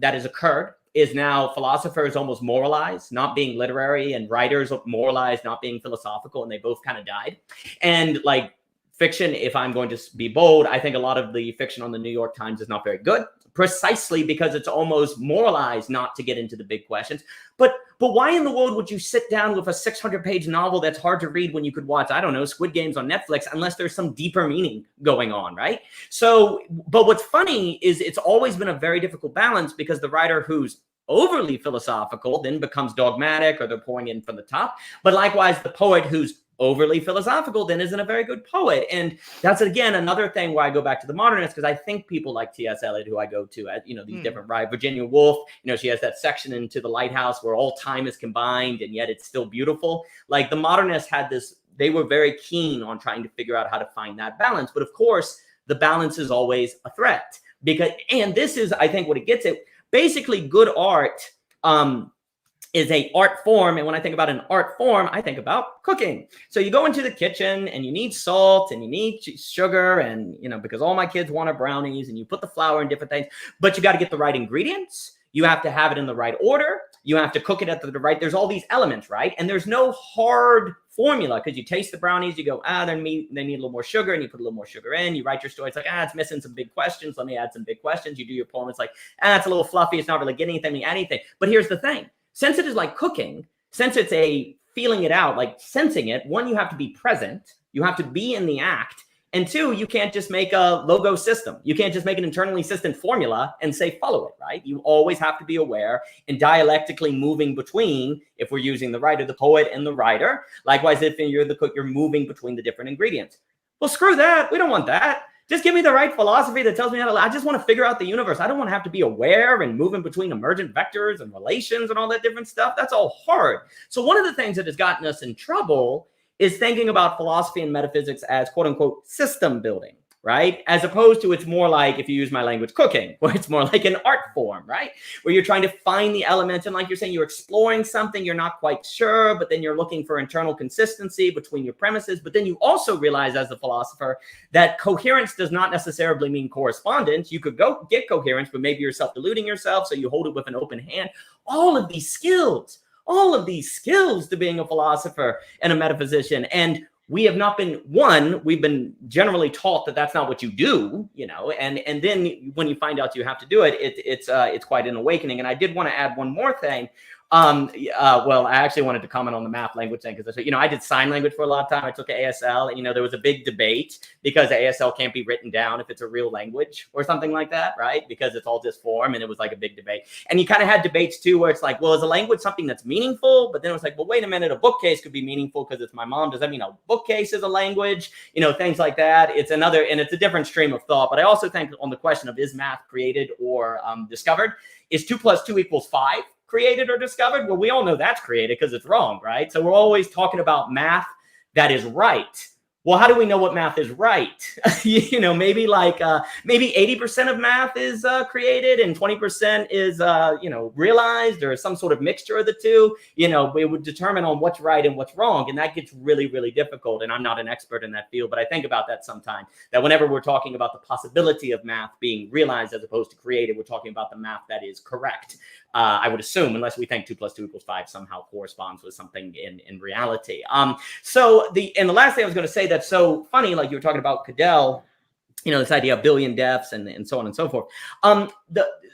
[SPEAKER 3] that has occurred is now philosophers almost moralized, not being literary, and writers moralized, not being philosophical, and they both kind of died. And like fiction, if I'm going to be bold, I think a lot of the fiction on the New York Times is not very good, precisely because it's almost moralized not to get into the big questions. But why in the world would you sit down with a 600-page novel that's hard to read when you could watch, I don't know, Squid Games on Netflix, unless there's some deeper meaning going on, right? So, but what's funny is it's always been a very difficult balance, because the writer who's overly philosophical then becomes dogmatic, or they're pouring in from the top. But likewise, the poet who's overly philosophical then isn't a very good poet. And that's, again, another thing why I go back to the modernists, because I think people like T.S. Eliot, who I go to at, you know, these different, right? Virginia Woolf, you know, she has that section into The Lighthouse where all time is combined and yet it's still beautiful. Like the modernists had this, they were very keen on trying to figure out how to find that balance. But of course, the balance is always a threat, because, and this is, I think, what it gets at. Basically, good art, is a art form. And when I think about an art form, I think about cooking. So you go into the kitchen and you need salt and you need sugar, and, you know, because all my kids wanted brownies, and you put the flour in different things, but you got to get the right ingredients. You have to have it in the right order. You have to cook it at the right, there's all these elements, right? And there's no hard formula, because you taste the brownies, you go, they need a little more sugar, and you put a little more sugar in. You write your story, it's like, it's missing some big questions. Let me add some big questions. You do your poem, it's like, it's a little fluffy. It's not really getting anything. Let me add anything. But here's the thing. Since it is like cooking, since it's a feeling it out, like sensing it, one, you have to be present. You have to be in the act. And two, you can't just make a logo system. You can't just make an internally consistent formula and say, follow it, right? You always have to be aware and dialectically moving between, if we're using the writer, the poet and the writer. Likewise, if you're the cook, you're moving between the different ingredients. Well, screw that. We don't want that. Just give me the right philosophy that tells me how to, I just want to figure out the universe. I don't want to have to be aware and moving between emergent vectors and relations and all that different stuff. That's all hard. So one of the things that has gotten us in trouble is thinking about philosophy and metaphysics as quote unquote system building, right? As opposed to, it's more like, if you use my language, cooking, where it's more like an art form, right? Where you're trying to find the elements, and like you're saying, you're exploring something, you're not quite sure, but then you're looking for internal consistency between your premises. But then you also realize as a philosopher that coherence does not necessarily mean correspondence. You could go get coherence, but maybe you're self-deluding yourself, so you hold it with an open hand. All of these skills to being a philosopher and a metaphysician. And we have not been, we've been generally taught that that's not what you do, you know, and then when you find out you have to do it, it's quite an awakening. And I did want to add one more thing. Well, I actually wanted to comment on the math language thing because, I did sign language for a lot of time. I took ASL, and, there was a big debate because ASL can't be written down if it's a real language or something like that, right? Because it's all just form, and it was like a big debate. And you kind of had debates too, where it's like, well, is a language something that's meaningful? But then it was like, well, wait a minute, a bookcase could be meaningful because it's my mom. Does that mean a bookcase is a language? Things like that. It's a different stream of thought. But I also think on the question of is math created or discovered, is 2 + 2 = 5 created or discovered? Well, we all know that's created because it's wrong, right? So we're always talking about math that is right. Well, how do we know what math is right? Maybe 80% of math is created and 20% is, realized, or some sort of mixture of the two. We would determine on what's right and what's wrong. And that gets really, really difficult. And I'm not an expert in that field, but I think about that sometimes, that whenever we're talking about the possibility of math being realized as opposed to created, we're talking about the math that is correct. I would assume, unless we think 2 + 2 = 5 somehow corresponds with something in reality. So the last thing I was going to say that's so funny, like you were talking about Cadell, this idea of billion deaths and so on and so forth.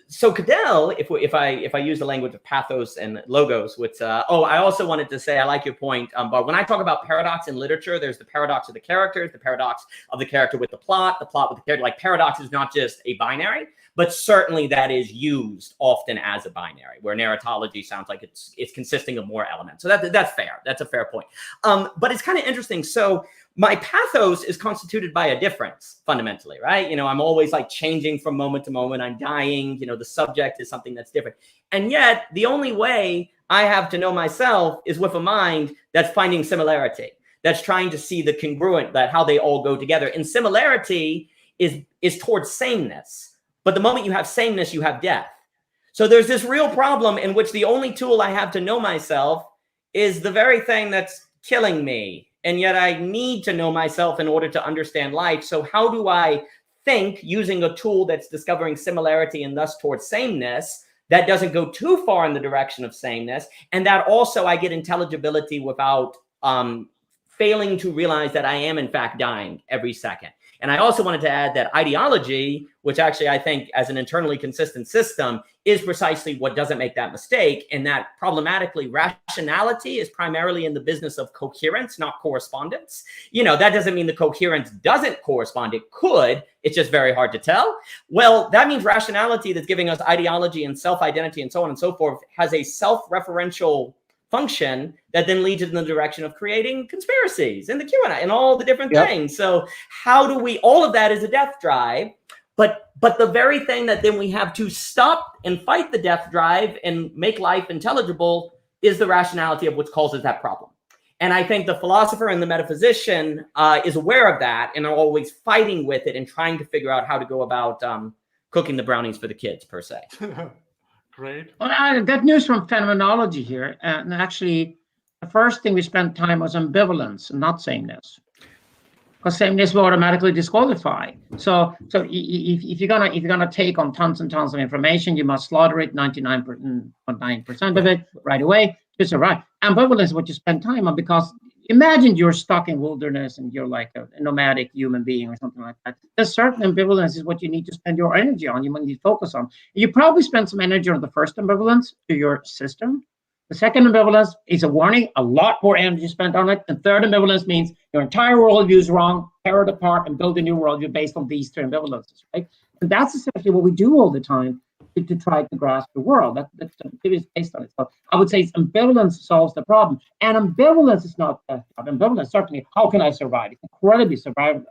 [SPEAKER 3] So Cadell, if I use the language of pathos and logos, which I also wanted to say, I like your point, but when I talk about paradox in literature, there's the paradox of the characters, the paradox of the character with the plot with the character. Like, paradox is not just a binary, but certainly that is used often as a binary, where Neurotology sounds like it's consisting of more elements. So that's fair. That's a fair point. But it's kind of interesting. So my pathos is constituted by a difference, fundamentally, right? I'm always like changing from moment to moment. I'm dying. The subject is something that's different. And yet the only way I have to know myself is with a mind that's finding similarity, that's trying to see the congruent, that how they all go together. And similarity is towards sameness. But the moment you have sameness, you have death. So there's this real problem in which the only tool I have to know myself is the very thing that's killing me. And yet I need to know myself in order to understand life. So how do I think using a tool that's discovering similarity and thus towards sameness that doesn't go too far in the direction of sameness, and that also I get intelligibility without failing to realize that I am in fact dying every second. And I also wanted to add that ideology, which actually I think as an internally consistent system is precisely what doesn't make that mistake, and that problematically rationality is primarily in the business of coherence, not correspondence. That doesn't mean the coherence doesn't correspond. It could. It's just very hard to tell. Well, that means rationality that's giving us ideology and self-identity and so on and so forth has a self-referential function that then leads in the direction of creating conspiracies and the QAnon and all the different things. So how do we, all of that is a death drive, but the very thing that then we have to stop and fight the death drive and make life intelligible is the rationality of what causes that problem. And I think the philosopher and the metaphysician is aware of that and are always fighting with it and trying to figure out how to go about cooking the brownies for the kids, per se.
[SPEAKER 2] Great.
[SPEAKER 4] Well, I got news from phenomenology here. And actually, the first thing we spent time was ambivalence and not sameness. Because sameness will automatically disqualify. So if you're gonna take on tons and tons of information, you must slaughter it 99.9% of it right away. It's all right. Ambivalence is what you spend time on, because imagine you're stuck in wilderness and you're like a nomadic human being or something like that. A certain ambivalence is what you need to spend your energy on. You need to focus on. You probably spend some energy on the first ambivalence to your system. The second ambivalence is a warning, a lot more energy spent on it. The third ambivalence means your entire worldview is wrong, tear it apart and build a new worldview based on these three ambivalences, right? And that's essentially what we do all the time to try to grasp the world. That's based on it. So I would say ambivalence solves the problem. And ambivalence is not ambivalence, certainly, how can I survive? It's incredibly survivalist.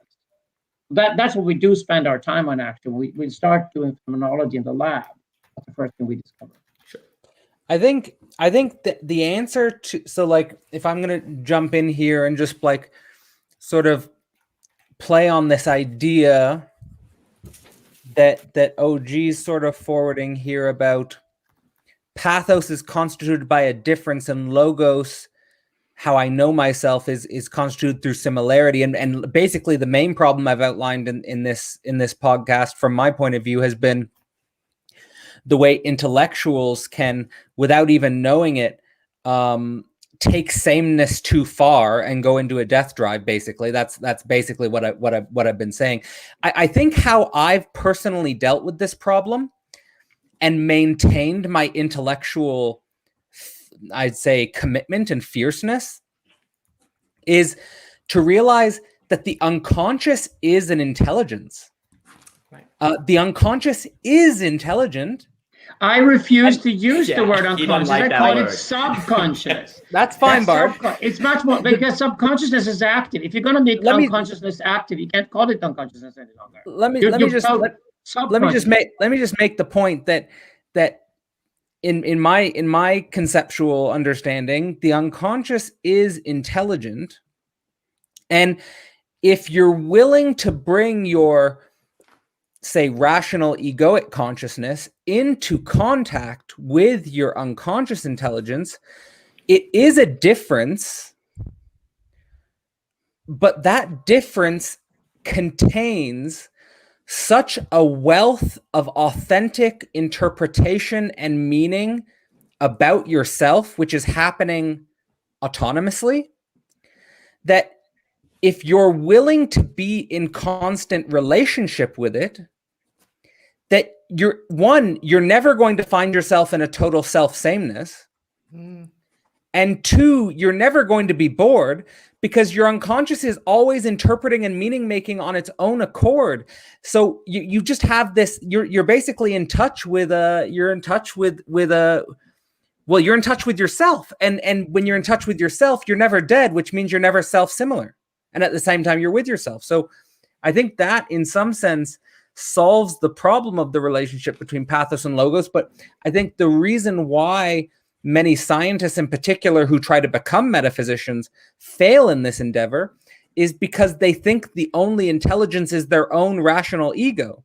[SPEAKER 4] That's what we do spend our time on, actually. We start doing phenomenology in the lab. That's the first thing we discover.
[SPEAKER 1] Sure. I think that the answer to, so like, if I'm going to jump in here and just like sort of play on this idea that OG's sort of forwarding here about pathos is constituted by a difference, and logos, how I know myself, is constituted through similarity. And basically the main problem I've outlined in this podcast from my point of view has been the way intellectuals can, without even knowing it, take sameness too far and go into a death drive. Basically, that's basically what I've been saying. I think how I've personally dealt with this problem and maintained my intellectual I'd say, commitment and fierceness, is to realize that the unconscious is an intelligence. The unconscious is intelligent.
[SPEAKER 4] I refuse to use the word unconscious.
[SPEAKER 3] Like
[SPEAKER 4] I call
[SPEAKER 3] word.
[SPEAKER 4] it subconscious.
[SPEAKER 1] That's fine, Bard.
[SPEAKER 4] It's much more, because subconsciousness is active. If you're going to make unconsciousness active, you can't call it unconsciousness any longer. Let me
[SPEAKER 1] just make the point that in my conceptual understanding, the unconscious is intelligent, and if you're willing to bring your, say, rational egoic consciousness into contact with your unconscious intelligence, it is a difference, but that difference contains such a wealth of authentic interpretation and meaning about yourself, which is happening autonomously, that if you're willing to be in constant relationship with it, that you're never going to find yourself in a total self-sameness. And two, you're never going to be bored, because your unconscious is always interpreting and meaning making on its own accord. So you just have this, you're basically in touch with you're in touch with yourself. And when you're in touch with yourself, you're never dead, which means you're never self-similar. And at the same time, you're with yourself. So I think that in some sense solves the problem of the relationship between pathos and logos. But I think the reason why many scientists in particular who try to become metaphysicians fail in this endeavor is because they think the only intelligence is their own rational ego.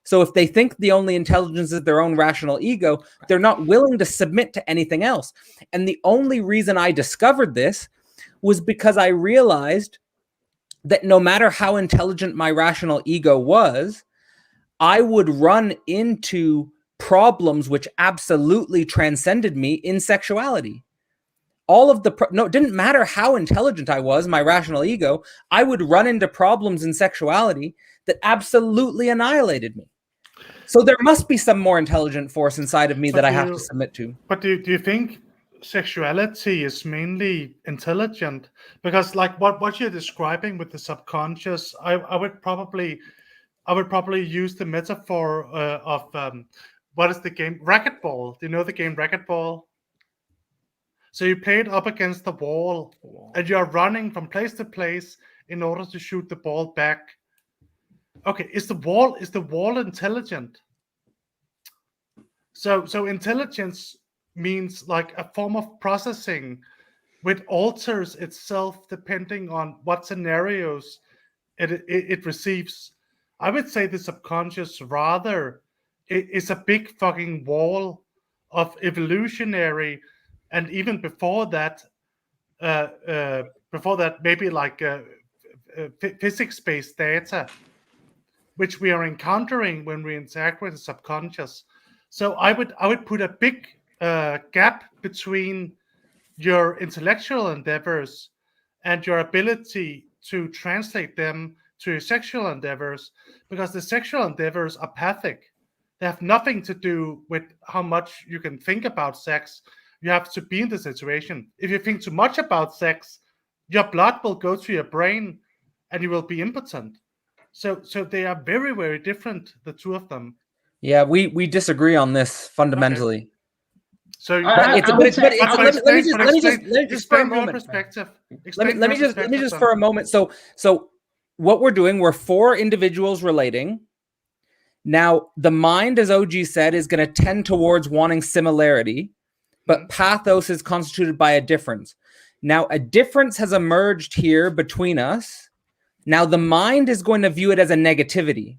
[SPEAKER 1] So if they think the only intelligence is their own rational ego, they're not willing to submit to anything else. And the only reason I discovered this was because I realized that no matter how intelligent my rational ego was, I would run into problems which absolutely transcended me in sexuality. It didn't matter how intelligent I was, my rational ego, I would run into problems in sexuality that absolutely annihilated me. So there must be some more intelligent force inside of me that I have to submit to.
[SPEAKER 2] But do you think sexuality is mainly intelligent? Because like what you're describing with the subconscious, I would probably use the metaphor of what is the game? Racquetball. Do you know the game racquetball? So you play it up against the wall, and you're running from place to place in order to shoot the ball back. Okay, is the wall intelligent? So intelligence means like a form of processing which alters itself depending on what scenarios it receives. I would say the subconscious rather is a big fucking wall of evolutionary, and even before that maybe like physics-based data, which we are encountering when we interact with the subconscious. So I would put a big gap between your intellectual endeavors and your ability to translate them to your sexual endeavors, because the sexual endeavors are pathic. They have nothing to do with how much you can think about sex. You have to be in the situation. If you think too much about sex, your blood will go to your brain and you will be impotent. So they are very, very different, the two of them.
[SPEAKER 1] Yeah, we disagree on this fundamentally.
[SPEAKER 2] Okay. So
[SPEAKER 1] let me just for a moment.
[SPEAKER 2] Perspective.
[SPEAKER 1] Let me just for a moment. So what we're doing, we're four individuals relating. Now, the mind, as OG said, is going to tend towards wanting similarity, but pathos is constituted by a difference. Now, a difference has emerged here between us. Now, the mind is going to view it as a negativity,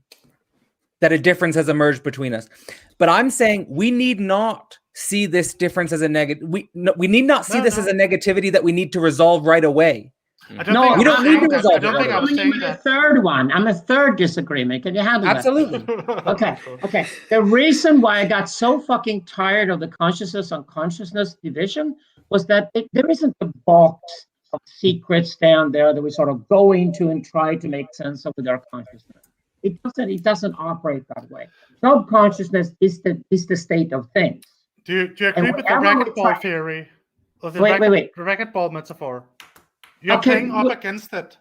[SPEAKER 1] that a difference has emerged between us. But I'm saying we need not see this difference as a negative. We need not see this as a negativity that we need to resolve right away.
[SPEAKER 2] We don't need to resolve it.
[SPEAKER 4] I'm a third one. I'm a third disagreement. Can you handle that?
[SPEAKER 1] Absolutely.
[SPEAKER 4] Okay. The reason why I got so fucking tired of the consciousness on consciousness division was that there isn't a box of secrets down there that we sort of go into and try to make sense of with our consciousness. It doesn't operate that way. Subconsciousness is the state of things.
[SPEAKER 2] Do you agree with the racquetball theory? the racquetball metaphor. You're playing up against it.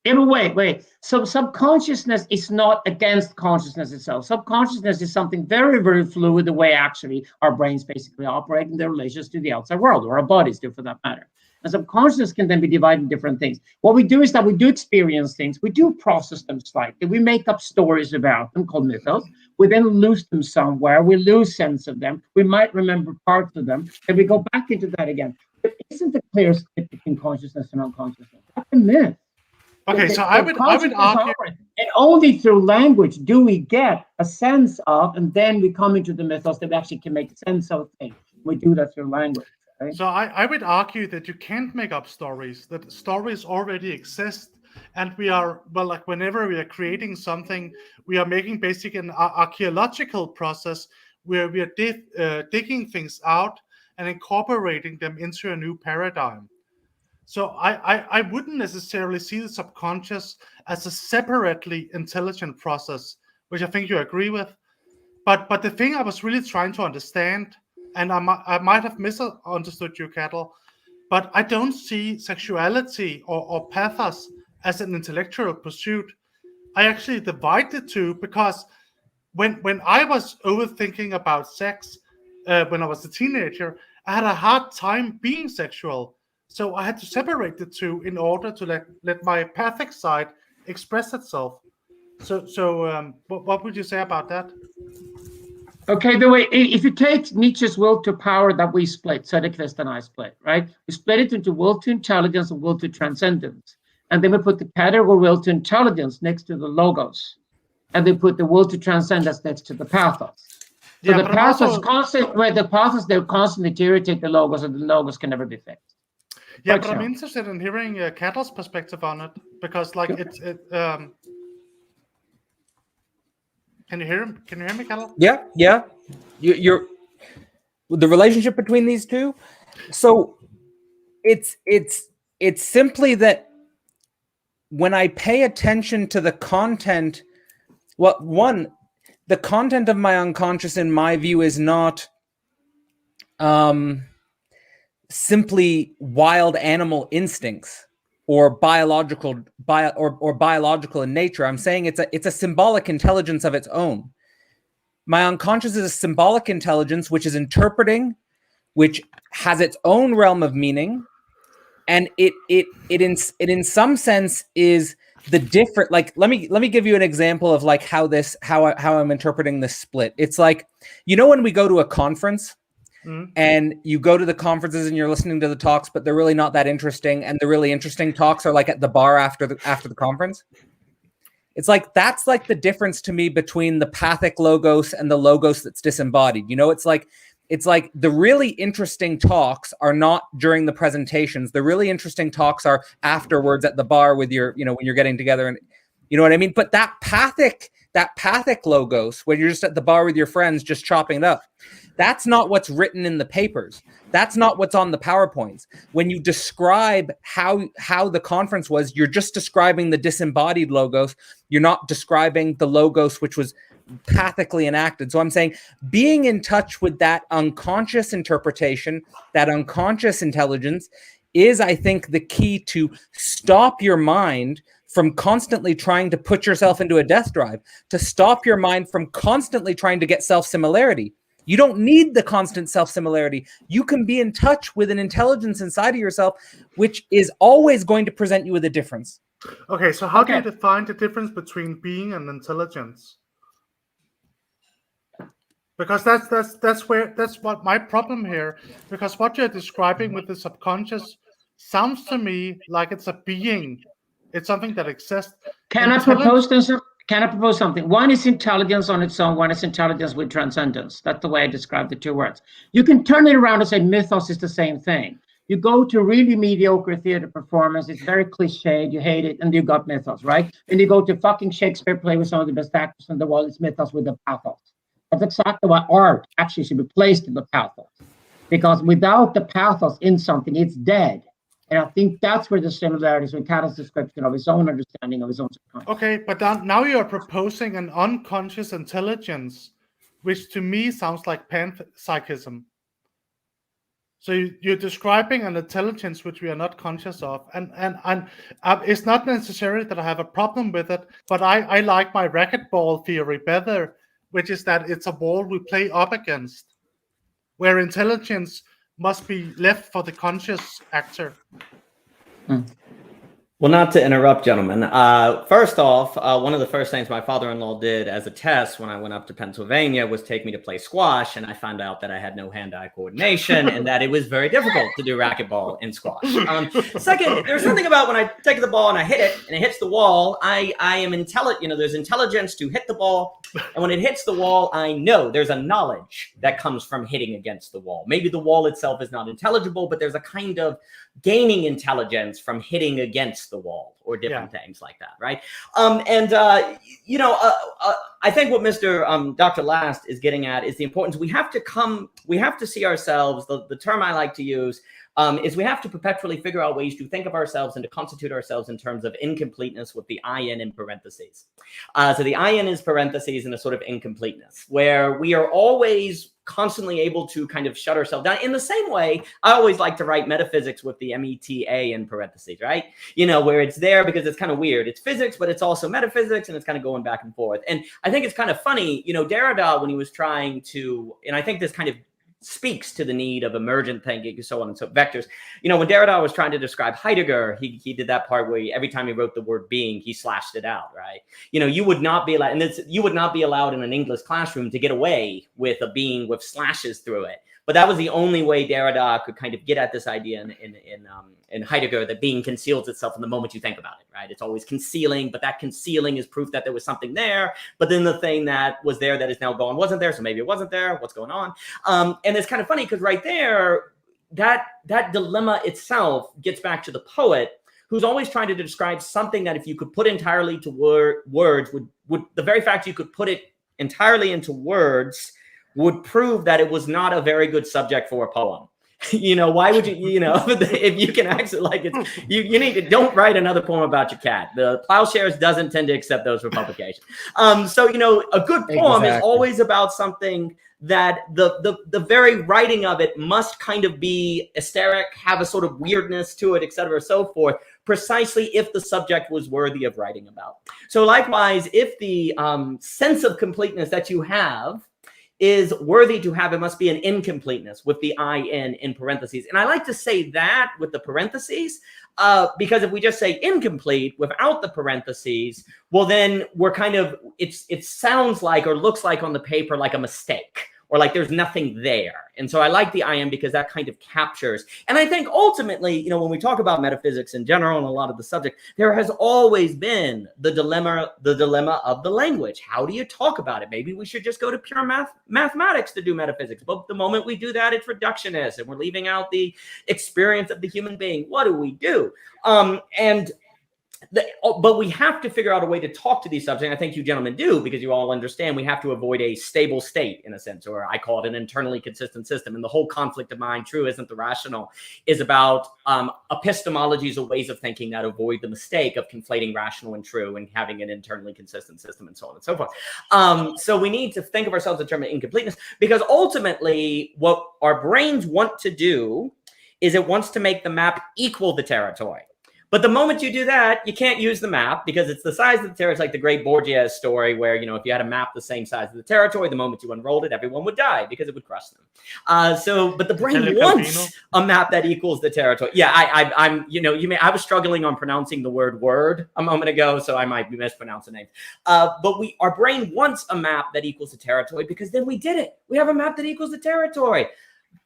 [SPEAKER 4] Wait. So subconsciousness is not against consciousness itself. Subconsciousness is something very, very fluid, the way actually our brains basically operate in their relations to the outside world, or our bodies do for that matter. And subconsciousness can then be divided into different things. What we do is that we do experience things, we do process them slightly, we make up stories about them called mythos, we then lose them somewhere, we lose sense of them, we might remember parts of them, and we go back into that again. There isn't a clear split between consciousness and unconsciousness. That's a myth.
[SPEAKER 2] Okay, so I would argue,
[SPEAKER 4] and only through language do we get a sense of, and then we come into the mythos that we actually can make sense of things. We do that through language. Right?
[SPEAKER 2] So I would argue that you can't make up stories, that stories already exist, and we are, well, like whenever we are creating something, we are making basically an archaeological process where we are digging things out and incorporating them into a new paradigm. So I wouldn't necessarily see the subconscious as a separately intelligent process, which I think you agree with. But the thing I was really trying to understand, and I might have misunderstood you, Kettle, but I don't see sexuality or pathos as an intellectual pursuit. I actually divide the two, because when I was overthinking about sex when I was a teenager, I had a hard time being sexual. So I had to separate the two in order to let my pathic side express itself. So what would you say about that?
[SPEAKER 4] Okay, the way, if you take Nietzsche's will to power that we split, Söderqvist and I split, right? We split it into will to intelligence and will to transcendence. And then we put the category will to intelligence next to the logos. And we put the will to transcendence next to the pathos. So the pathos they'll constantly irritate the logos, and the logos can never be fixed.
[SPEAKER 2] Yeah, but I'm interested in hearing Kettle's perspective on it, because like can you hear him? Can you hear me, Kettle?
[SPEAKER 1] Yeah. You're the relationship between these two. So it's simply that when I pay attention to the content, the content of my unconscious, in my view, is not simply wild animal instincts or biological in nature. I'm saying it's a symbolic intelligence of its own. My unconscious is a symbolic intelligence which is interpreting, which has its own realm of meaning, and it in some sense is the different. Like let me give you an example of like how I'm interpreting this split. It's like, when we go to a conference. Mm-hmm. And you go to the conferences and you're listening to the talks, but they're really not that interesting. And the really interesting talks are like at the bar after the conference. It's like, that's like the difference to me between the pathic logos and the logos that's disembodied. It's like the really interesting talks are not during the presentations. The really interesting talks are afterwards at the bar with your, when you're getting together, and you know what I mean? But that pathic logos, when you're just at the bar with your friends, just chopping it up, that's not what's written in the papers. That's not what's on the PowerPoints. When you describe how the conference was, you're just describing the disembodied logos. You're not describing the logos which was pathically enacted. So I'm saying being in touch with that unconscious interpretation, that unconscious intelligence, is, I think, the key to stop your mind from constantly trying to put yourself into a death drive, to stop your mind from constantly trying to get self-similarity. You don't need the constant self-similarity. You can be in touch with an intelligence inside of yourself, which is always going to present you with a difference.
[SPEAKER 2] Okay, so how do you define the difference between being and intelligence? Because that's what my problem here. Because what you're describing with the subconscious sounds to me like it's a being. It's something that exists.
[SPEAKER 4] Can I propose something? One is intelligence on its own. One is intelligence with transcendence. That's the way I describe the two words. You can turn it around and say mythos is the same thing. You go to really mediocre theater performance, it's very cliched, you hate it, and you got mythos, right? And you go to fucking Shakespeare play with some of the best actors in the world, it's mythos with the pathos. That's exactly why art actually should be placed in the pathos. Because without the pathos in something, it's dead. And I think that's where the similarities with Kant's description of his own understanding of his own subconscious.
[SPEAKER 2] Okay, but now you're proposing an unconscious intelligence, which to me sounds like panpsychism. So you're describing an intelligence which we are not conscious of, and it's not necessary that I have a problem with it, but I like my racquetball theory better, which is that it's a ball we play up against, where intelligence must be left for the conscious actor.
[SPEAKER 3] Well, not to interrupt, gentlemen. First off, one of the first things my father-in-law did as a test when I went up to Pennsylvania was take me to play squash, and I found out that I had no hand-eye coordination and that it was very difficult to do racquetball in squash. Second, there's something about when I take the ball and I hit it and it hits the wall, I am intelligent. You know, there's intelligence to hit the ball, and when it hits the wall, I know there's a knowledge that comes from hitting against the wall. Maybe the wall itself is not intelligible, but there's a kind of gaining intelligence from hitting against the wall or different things like that, right? I think what Mr. Dr. Last is getting at is the importance. We have to see ourselves, the term I like to use is we have to perpetually figure out ways to think of ourselves and to constitute ourselves in terms of incompleteness with the in parentheses. So the in is parentheses and a sort of incompleteness where we are always constantly able to kind of shut ourselves down. In the same way, I always like to write metaphysics with the META in parentheses, right? You know, where it's there because it's kind of weird. It's physics, but it's also metaphysics, and it's kind of going back and forth. And I think it's kind of funny, you know, Derrida, when he was trying to, and I think this kind of speaks to the need of emergent thinking, so on and so vectors. You know, when Derrida was trying to describe Heidegger, he did that part where every time he wrote the word being, he slashed it out, right? You know, you would not be allowed, and you would not be allowed in an English classroom to get away with a being with slashes through it. But that was the only way Derrida could kind of get at this idea in Heidegger, that being conceals itself in the moment you think about it, right? It's always concealing, but that concealing is proof that there was something there. But then the thing that was there that is now gone wasn't there, so maybe it wasn't there. What's going on? And it's kind of funny because right there, that dilemma itself gets back to the poet, who's always trying to describe something that if you could put entirely to words, would the very fact you could put it entirely into words would prove that it was not a very good subject for a poem. You know, why would you know, if you can actually, like, it's, you need to, don't write another poem about your cat. The Plowshares doesn't tend to accept those for publication. So, you know, a good poem is always about something that the very writing of it must kind of be hysteric, have a sort of weirdness to it, et cetera, so forth, precisely if the subject was worthy of writing about. So likewise, if the sense of completeness that you have is worthy to have, it must be an incompleteness with the in parentheses. And I like to say that with the parentheses, because if we just say incomplete without the parentheses, well, then we're kind of, it sounds like or looks like on the paper like a mistake, or like there's nothing there. And so I like the in because that kind of captures. And I think ultimately, you know, when we talk about metaphysics in general and a lot of the subject, there has always been the dilemma of the language. How do you talk about it? Maybe we should just go to pure mathematics to do metaphysics. But the moment we do that, it's reductionist and we're leaving out the experience of the human being. What do we do? But we have to figure out a way to talk to these subjects. I think you gentlemen do, because you all understand we have to avoid a stable state, in a sense, or I call it an internally consistent system. And the whole conflict of mind, true isn't the rational, is about epistemologies or ways of thinking that avoid the mistake of conflating rational and true and having an internally consistent system and so on and so forth. So we need to think of ourselves in terms of incompleteness, because ultimately what our brains want to do is it wants to make the map equal the territory. But the moment you do that, you can't use the map because it's the size of the territory. It's like the great Borgias story where, you know, if you had a map the same size of the territory, the moment you unrolled it, everyone would die because it would crush them. But the brain wants a map that equals the territory. Yeah, I'm, you know, I was struggling on pronouncing the word a moment ago, so I might be mispronouncing names. But our brain wants a map that equals the territory because then we did it. We have a map that equals the territory.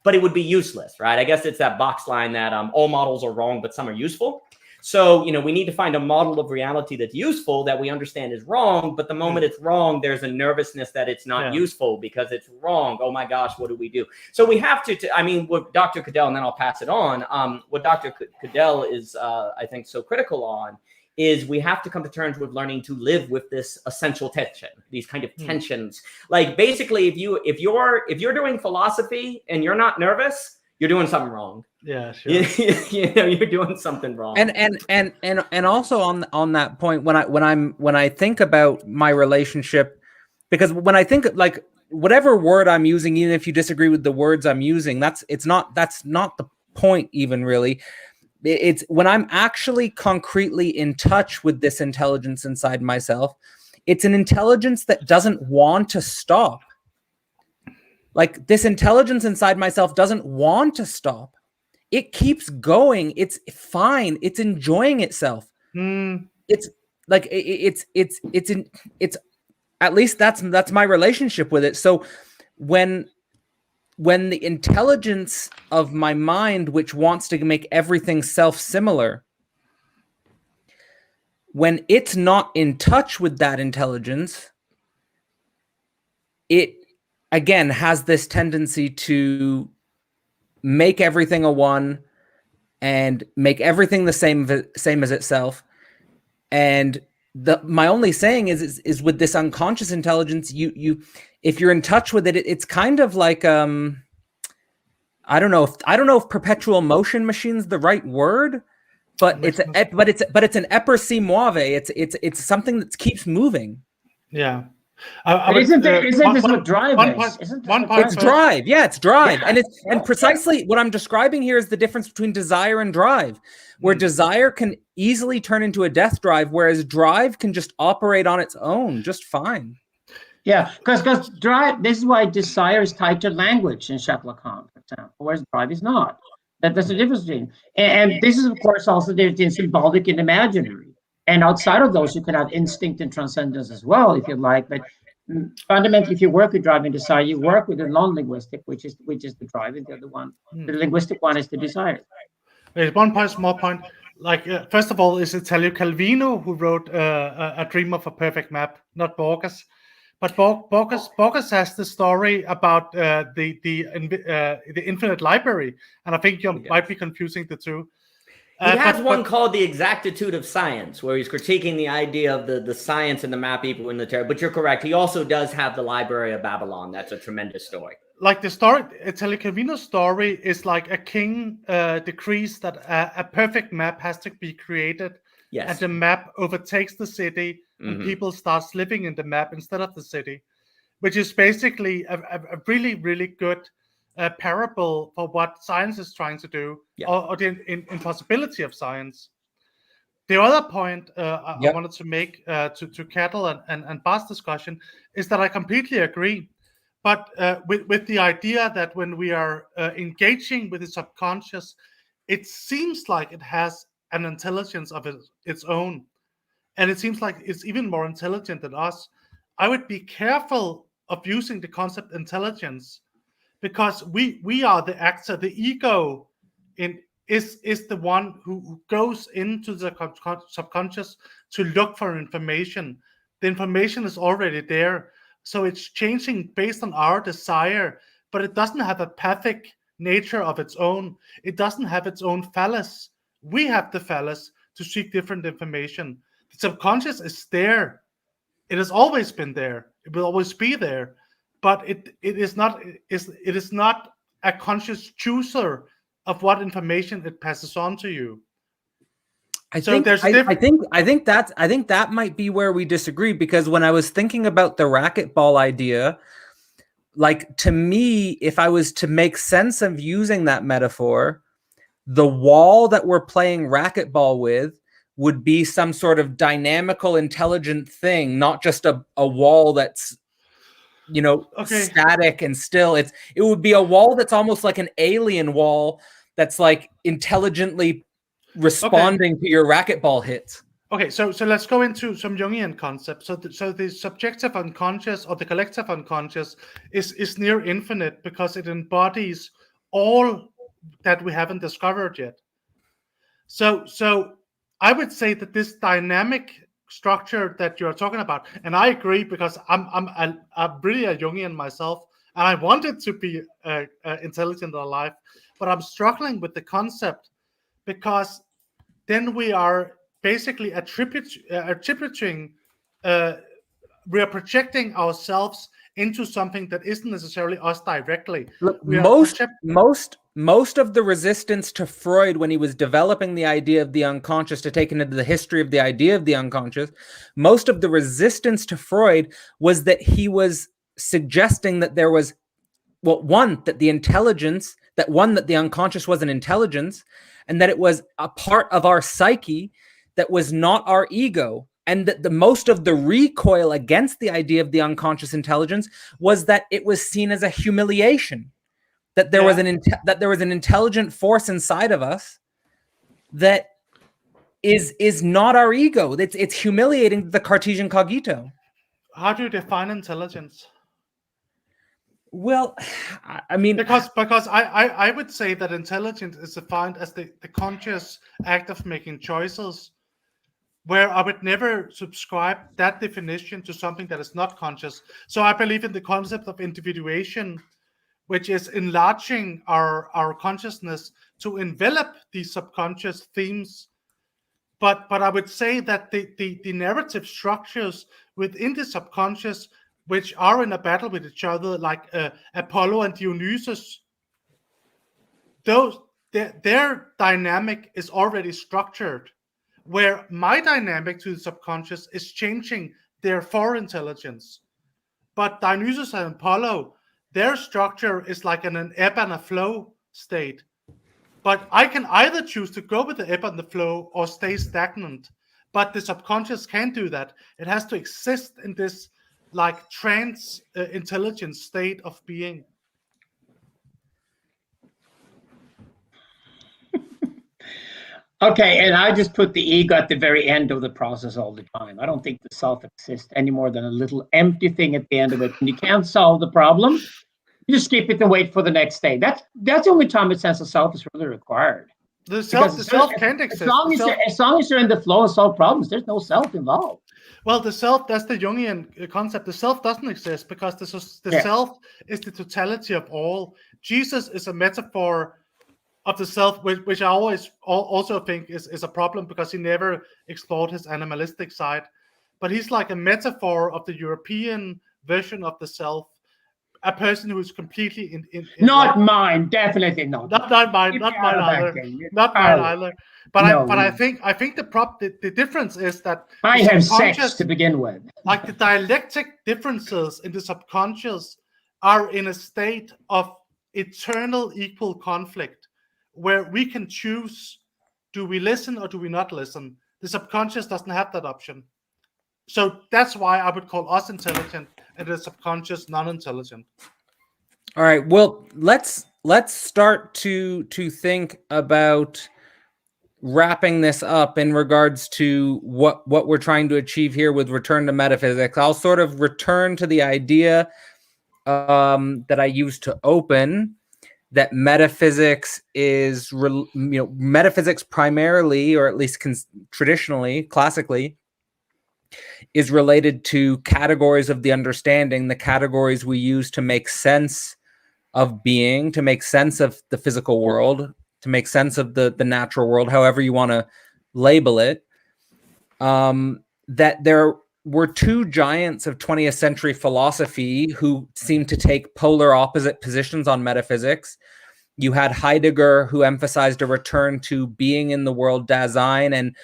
[SPEAKER 3] But it would be useless, right? I guess it's that box line that all models are wrong, but some are useful. So, you know, we need to find a model of reality that's useful that we understand is wrong. But the moment it's wrong, there's a nervousness that it's not useful because it's wrong. Oh, my gosh, what do we do? So we have to I mean, what Dr. Cadell, and then I'll pass it on. What Dr. Cadell is, I think, so critical on is we have to come to terms with learning to live with this essential tension, these kind of tensions. Like basically, if you're doing philosophy and you're not nervous, you're doing something wrong.
[SPEAKER 2] Yeah, sure.
[SPEAKER 3] You know, you're doing something wrong.
[SPEAKER 1] And also on that point, when I think about my relationship, because when I think like whatever word I'm using, even if you disagree with the words I'm using, that's not the point even really. It's when I'm actually concretely in touch with this intelligence inside myself, it's an intelligence that doesn't want to stop. Like this intelligence inside myself doesn't want to stop. It keeps going. It's fine. It's enjoying itself. It's like it's at least that's my relationship with it. So when the intelligence of my mind, which wants to make everything self-similar, when it's not in touch with that intelligence, it again has this tendency to make everything a one and make everything the same as itself. And my only saying is with this unconscious intelligence, you if you're in touch with it, it's kind of like I don't know if perpetual motion machine's the right word, but it's an épercy moave. It's something that keeps moving.
[SPEAKER 2] Yeah.
[SPEAKER 4] Isn't this what drive is?
[SPEAKER 1] It's drive. Yeah, it's drive. Yeah. And precisely what I'm describing here is the difference between desire and drive, where desire can easily turn into a death drive, whereas drive can just operate on its own just fine.
[SPEAKER 4] Yeah, because drive, this is why desire is tied to language in Lacan, for example, whereas drive is not. That's the difference between. And this is, of course, also the difference between symbolic and imaginary. And outside of those, you can have instinct and transcendence as well, if you like. But fundamentally, if you work with drive and desire, you work with the non-linguistic, which is the drive, and the other one, the linguistic one, is the desire.
[SPEAKER 2] There's one small point. Like, first of all, it's Italo Calvino who wrote A Dream of a Perfect Map, not Borges. But Borges has the story about the infinite library, and I think you might be confusing the two.
[SPEAKER 3] He has one called The Exactitude of Science, where he's critiquing the idea of the science and the map equal in the terror. But you're correct. He also does have the Library of Babylon. That's a tremendous story.
[SPEAKER 2] Like the story, Italo Calvino's story is like a king decrees that a perfect map has to be created. Yes. And the map overtakes the city, and people start living in the map instead of the city, which is basically a really, really good parable for what science is trying to do, or the impossibility of science. The other point I wanted to make to Kettle and Bart's discussion is that I completely agree. But with the idea that when we are engaging with the subconscious, it seems like it has an intelligence of its own. And it seems like it's even more intelligent than us. I would be careful of using the concept intelligence, because we are the actor. The ego is the one who goes into the subconscious to look for information. The information is already there. So it's changing based on our desire, but it doesn't have a pathic nature of its own. It doesn't have its own phallus. We have the phallus to seek different information. The subconscious is there. It has always been there. It will always be there. But it is not a conscious chooser of what information it passes on to you.
[SPEAKER 1] I think that might be where we disagree, because when I was thinking about the racquetball idea, like, to me, if I was to make sense of using that metaphor, the wall that we're playing racquetball with would be some sort of dynamical, intelligent thing, not just a wall that's, static and still. It would be a wall that's almost like an alien wall that's like intelligently responding to your racquetball hits.
[SPEAKER 2] Okay, so let's go into some Jungian concepts. So the subjective unconscious or the collective unconscious is near infinite, because it embodies all that we haven't discovered yet. So I would say that this dynamic structure that you're talking about, and I agree, because I'm really a Jungian myself, and I wanted to be intelligent and alive, but I'm struggling with the concept, because then we are basically attributing, we are projecting ourselves into something that isn't necessarily us directly.
[SPEAKER 1] Look, most of the resistance to Freud when he was developing the idea of the unconscious, to take into the history of the idea of the unconscious, most of the resistance to Freud was that he was suggesting that there was, well, that the unconscious was an intelligence, and that it was a part of our psyche that was not our ego, and that the most of the recoil against the idea of the unconscious intelligence was that it was seen as a humiliation, that there was an intelligent force inside of us that is not our ego. It's humiliating the Cartesian cogito.
[SPEAKER 2] How do you define intelligence?
[SPEAKER 1] Well, I mean,
[SPEAKER 2] because I would say that intelligence is defined as the conscious act of making choices, where I would never subscribe that definition to something that is not conscious. So I believe in the concept of individuation, which is enlarging our consciousness to envelop these subconscious themes. But I would say that the narrative structures within the subconscious, which are in a battle with each other, like Apollo and Dionysus, their dynamic is already structured, where my dynamic to the subconscious is changing their intelligence. But Dionysus and Apollo, their structure is like an ebb and a flow state. But I can either choose to go with the ebb and the flow or stay stagnant. But the subconscious can't do that. It has to exist in this like trans intelligent state of being.
[SPEAKER 4] Okay, and I just put the ego at the very end of the process all the time. I don't think the self exists any more than a little empty thing at the end of it. And you can't solve the problem, you just skip it and wait for the next day. That's the only time a sense of self is really required.
[SPEAKER 2] The self can't exist.
[SPEAKER 4] As long as you're in the flow and solve problems, there's no self involved.
[SPEAKER 2] Well, the self, that's the Jungian concept. The self doesn't exist because the self is the totality of all. Jesus is a metaphor of the self, which I always also think is a problem because he never explored his animalistic side. But he's like a metaphor of the European version of the self, a person who is completely in
[SPEAKER 4] not mine, definitely not.
[SPEAKER 2] Not mine either. But I think the difference is that
[SPEAKER 4] I have sex to begin with.
[SPEAKER 2] Like the dialectic differences in the subconscious are in a state of eternal equal conflict, where we can choose: do we listen or do we not listen? The subconscious doesn't have that option. So that's why I would call us intelligent and the subconscious non-intelligent.
[SPEAKER 1] All right. Well, let's start to think about wrapping this up in regards to what we're trying to achieve here with Return to Metaphysics. I'll sort of return to the idea that I used to open, that metaphysics is, metaphysics primarily, or at least traditionally, classically, is related to categories of the understanding, the categories we use to make sense of being, to make sense of the physical world, to make sense of the natural world, however you want to label it. That there were two giants of 20th century philosophy who seemed to take polar opposite positions on metaphysics. You had Heidegger, who emphasized a return to being in the world, Dasein, and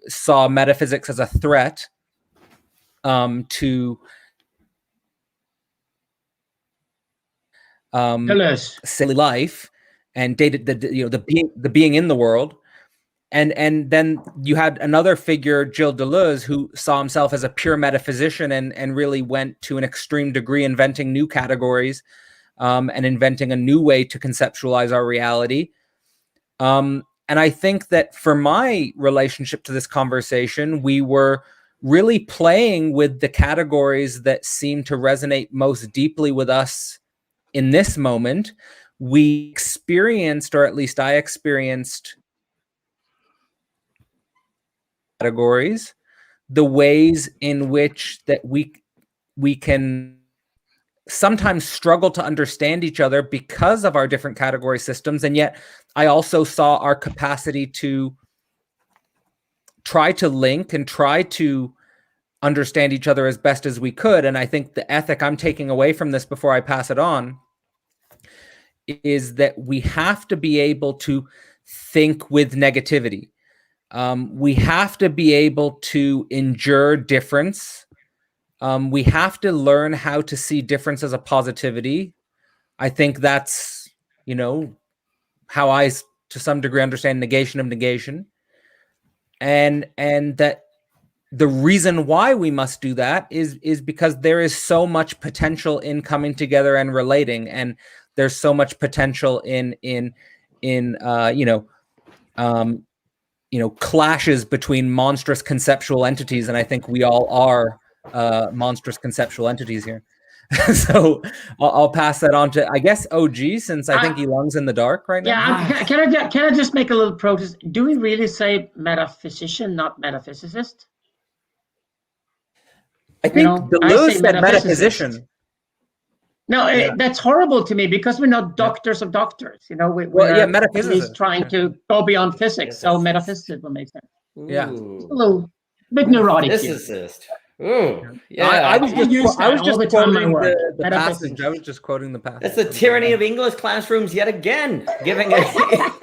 [SPEAKER 1] saw metaphysics as a threat to silly life and the being in the world. And then you had another figure, Gilles Deleuze, who saw himself as a pure metaphysician and really went to an extreme degree, inventing new categories and inventing a new way to conceptualize our reality. And I think that for my relationship to this conversation, we were really playing with the categories that seem to resonate most deeply with us in this moment. We experienced, or at least I experienced, categories, the ways in which that we can sometimes struggle to understand each other because of our different category systems. And yet I also saw our capacity to try to link and try to understand each other as best as we could. And I think the ethic I'm taking away from this before I pass it on is that we have to be able to think with negativity. We have to be able to endure difference We have to learn how to see difference as a positivity. I think that's, how I, to some degree, understand negation of negation. And that the reason why we must do that is because there is so much potential in coming together and relating, and there's so much potential in clashes between monstrous conceptual entities, and I think we all are monstrous conceptual entities here. So I'll pass that on to, I guess, OG, since I think Elung's in the dark right now.
[SPEAKER 4] Yeah, can I just make a little protest? Do we really say metaphysician, not metaphysicist?
[SPEAKER 1] I think Deleuze said metaphysician.
[SPEAKER 4] No, that's horrible to me, because we're not doctors of doctors. We're
[SPEAKER 1] metaphysicists
[SPEAKER 4] trying to go beyond physics. So metaphysicist will make sense.
[SPEAKER 1] Yeah,
[SPEAKER 4] it's a little bit neurotic.
[SPEAKER 3] Physicist. Ooh, yeah.
[SPEAKER 1] I was just quoting the passage.
[SPEAKER 4] Metaphysicists.
[SPEAKER 1] I was just quoting the passage.
[SPEAKER 3] That's the tyranny of English classrooms yet again. Giving it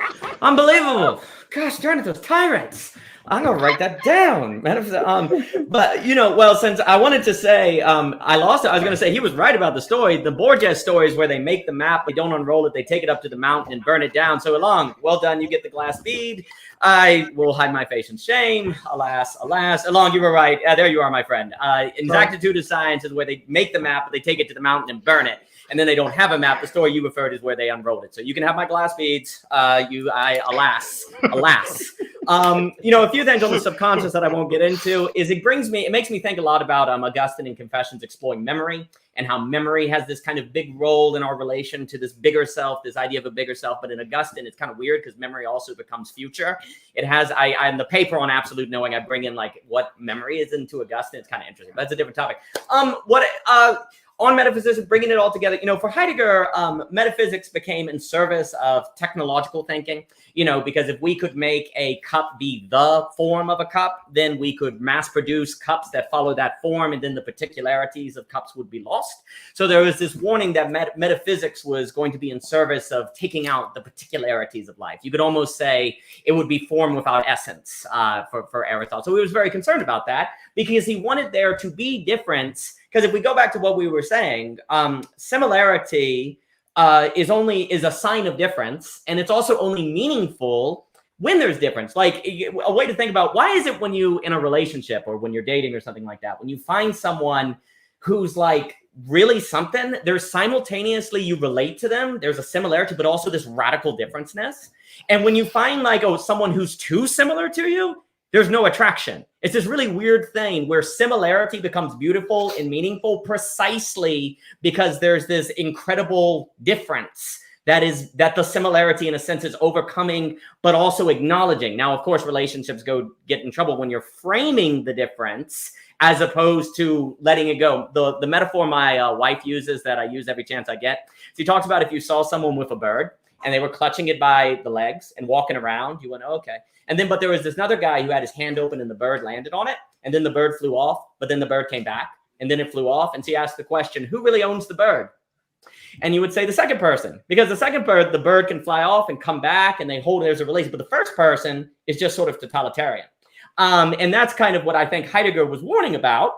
[SPEAKER 3] unbelievable. Gosh darn it, those tyrants. I'm gonna write that down. But well, since I wanted to say, I lost it. I was gonna say he was right about the story. The Borges stories where they make the map, they don't unroll it, they take it up to the mountain and burn it down. So Elung, well done. You get the glass bead. I will hide my face in shame. Alas, alas. Elung, you were right. There you are, my friend. Exactitude of science is where they make the map, but they take it to the mountain and burn it. And then they don't have a map. The story you referred is where they unrolled it. So you can have my glass beads. Alas. A few things on the subconscious that I won't get into is it makes me think a lot about Augustine in Confessions exploring memory, and how memory has this kind of big role in our relation to this bigger self, this idea of a bigger self. But in Augustine, it's kind of weird because memory also becomes future. It has, in the paper on absolute knowing, I bring in like what memory is into Augustine. It's kind of interesting, but that's a different topic. On metaphysics, bringing it all together, for Heidegger, metaphysics became in service of technological thinking, because if we could make a cup be the form of a cup, then we could mass produce cups that follow that form, and then the particularities of cups would be lost. So there was this warning that metaphysics was going to be in service of taking out the particularities of life. You could almost say it would be form without essence for Aristotle. So he was very concerned about that, because he wanted there to be difference. Because if we go back to what we were saying, similarity is a sign of difference, and it's also only meaningful when there's difference. Like a way to think about, why is it when you in a relationship or when you're dating or something like that, when you find someone who's like really something, there's simultaneously you relate to them, there's a similarity, but also this radical differenceness. And when you find like someone who's too similar to you, there's no attraction. It's this really weird thing where similarity becomes beautiful and meaningful precisely because there's this incredible difference that the similarity in a sense is overcoming, but also acknowledging. Now, of course, relationships get in trouble when you're framing the difference as opposed to letting it go. The metaphor my wife uses that I use every chance I get. She talks about if you saw someone with a bird and they were clutching it by the legs and walking around, you went, oh, okay. But there was this other guy who had his hand open and the bird landed on it. And then the bird flew off, but then the bird came back and then it flew off. And she asked the question, who really owns the bird? And you would say the second person, because the bird can fly off and come back and there's a relation. But the first person is just sort of totalitarian. And that's kind of what I think Heidegger was warning about.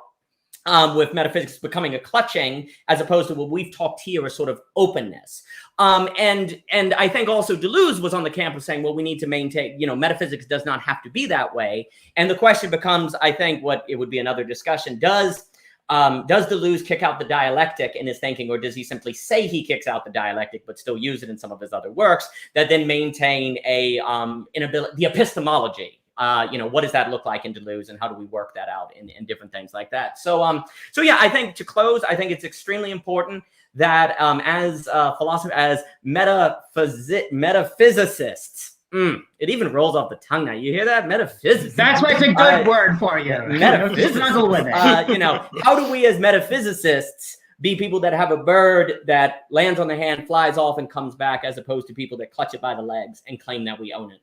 [SPEAKER 3] With metaphysics becoming a clutching, as opposed to what we've talked here as sort of openness. And I think also Deleuze was on the camp of saying, well, we need to maintain, metaphysics does not have to be that way. And the question becomes, I think what it would be another discussion, does Deleuze kick out the dialectic in his thinking, or does he simply say he kicks out the dialectic, but still use it in some of his other works that then maintain the epistemology? What does that look like in Deleuze, and how do we work that out in different things like that? So yeah, I think to close, I think it's extremely important that as philosophers, as metaphysicists, it even rolls off the tongue now. You hear that? Metaphysicists.
[SPEAKER 4] That's why it's a good word for you.
[SPEAKER 3] Metaphysicists.
[SPEAKER 4] Struggle with it.
[SPEAKER 3] How do we as metaphysicists be people that have a bird that lands on their hand, flies off, and comes back, as opposed to people that clutch it by the legs and claim that we own it?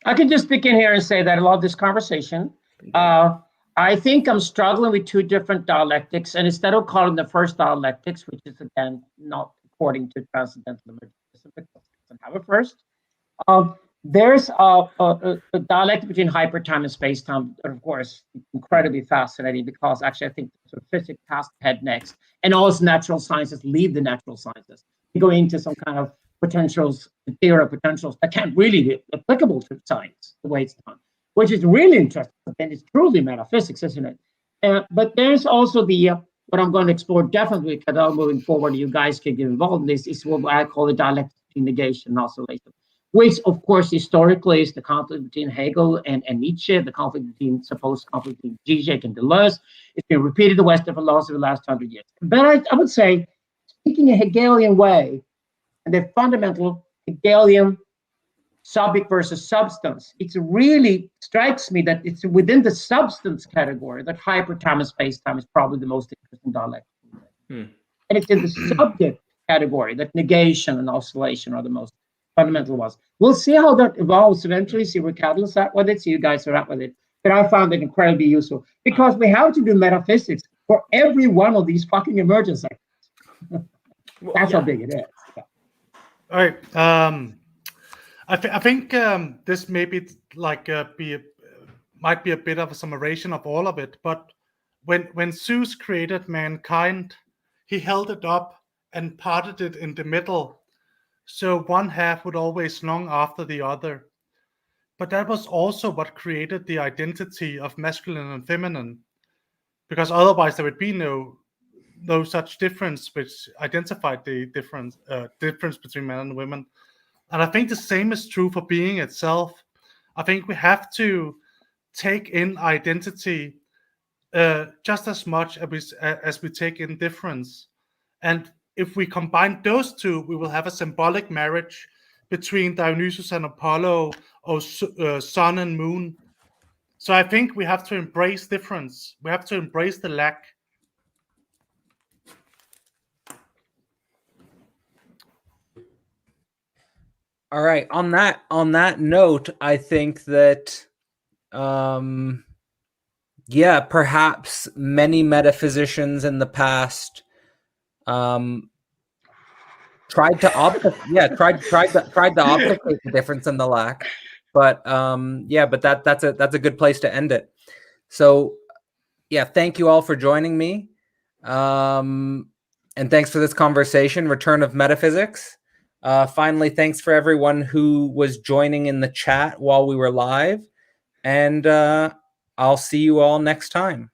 [SPEAKER 4] I can just begin here and say that I love this conversation. I think I'm struggling with two different dialectics, and instead of calling the first dialectics, which is again not according to transcendental emergence, because it doesn't have a first, there's a dialectic between hypertime and space-time, of course, incredibly fascinating, because actually I think sort of physics has to head next, and also natural sciences lead the natural sciences. You go into some kind of potentials, theory of potentials that can't really be applicable to science the way it's done, which is really interesting. But then it's truly metaphysics, isn't it? But there's also the what I'm going to explore definitely, because moving forward, you guys can get involved in this, is what I call the dialectic negation and oscillation, which, of course, historically is the conflict between Hegel and Nietzsche, the supposed conflict between Zizek and Deleuze. It's been repeated in the Western philosophy the last 100 years. But I would say, speaking a Hegelian way, and the fundamental Hegelian subject versus substance, it really strikes me that it's within the substance category that hypertime and space-time is probably the most interesting dialectic. And it's in the subject category that negation and oscillation are the most fundamental ones. We'll see how that evolves eventually, see where Catalyst at with it, see you guys are at with it. But I found it incredibly useful, because we have to do metaphysics for every one of these fucking emergence sectors. That's how big it is. Yeah.
[SPEAKER 2] All right. I think this maybe might be a bit of a summation of all of it. But when Zeus created mankind, he held it up and parted it in the middle, so one half would always long after the other. But that was also what created the identity of masculine and feminine, because otherwise there would be no such difference which identified the difference between men and women. And I think the same is true for being itself. I think we have to take in identity just as much as we take in difference. And if we combine those two, we will have a symbolic marriage between Dionysus and Apollo, or sun and moon. So I think we have to embrace difference. We have to embrace the lack.
[SPEAKER 1] All right. On that note, I think that, perhaps many metaphysicians in the past tried to obfuscate the difference and the lack, but that's a good place to end it. So thank you all for joining me, and thanks for this conversation. Return of Metaphysics. Finally, thanks for everyone who was joining in the chat while we were live, and I'll see you all next time.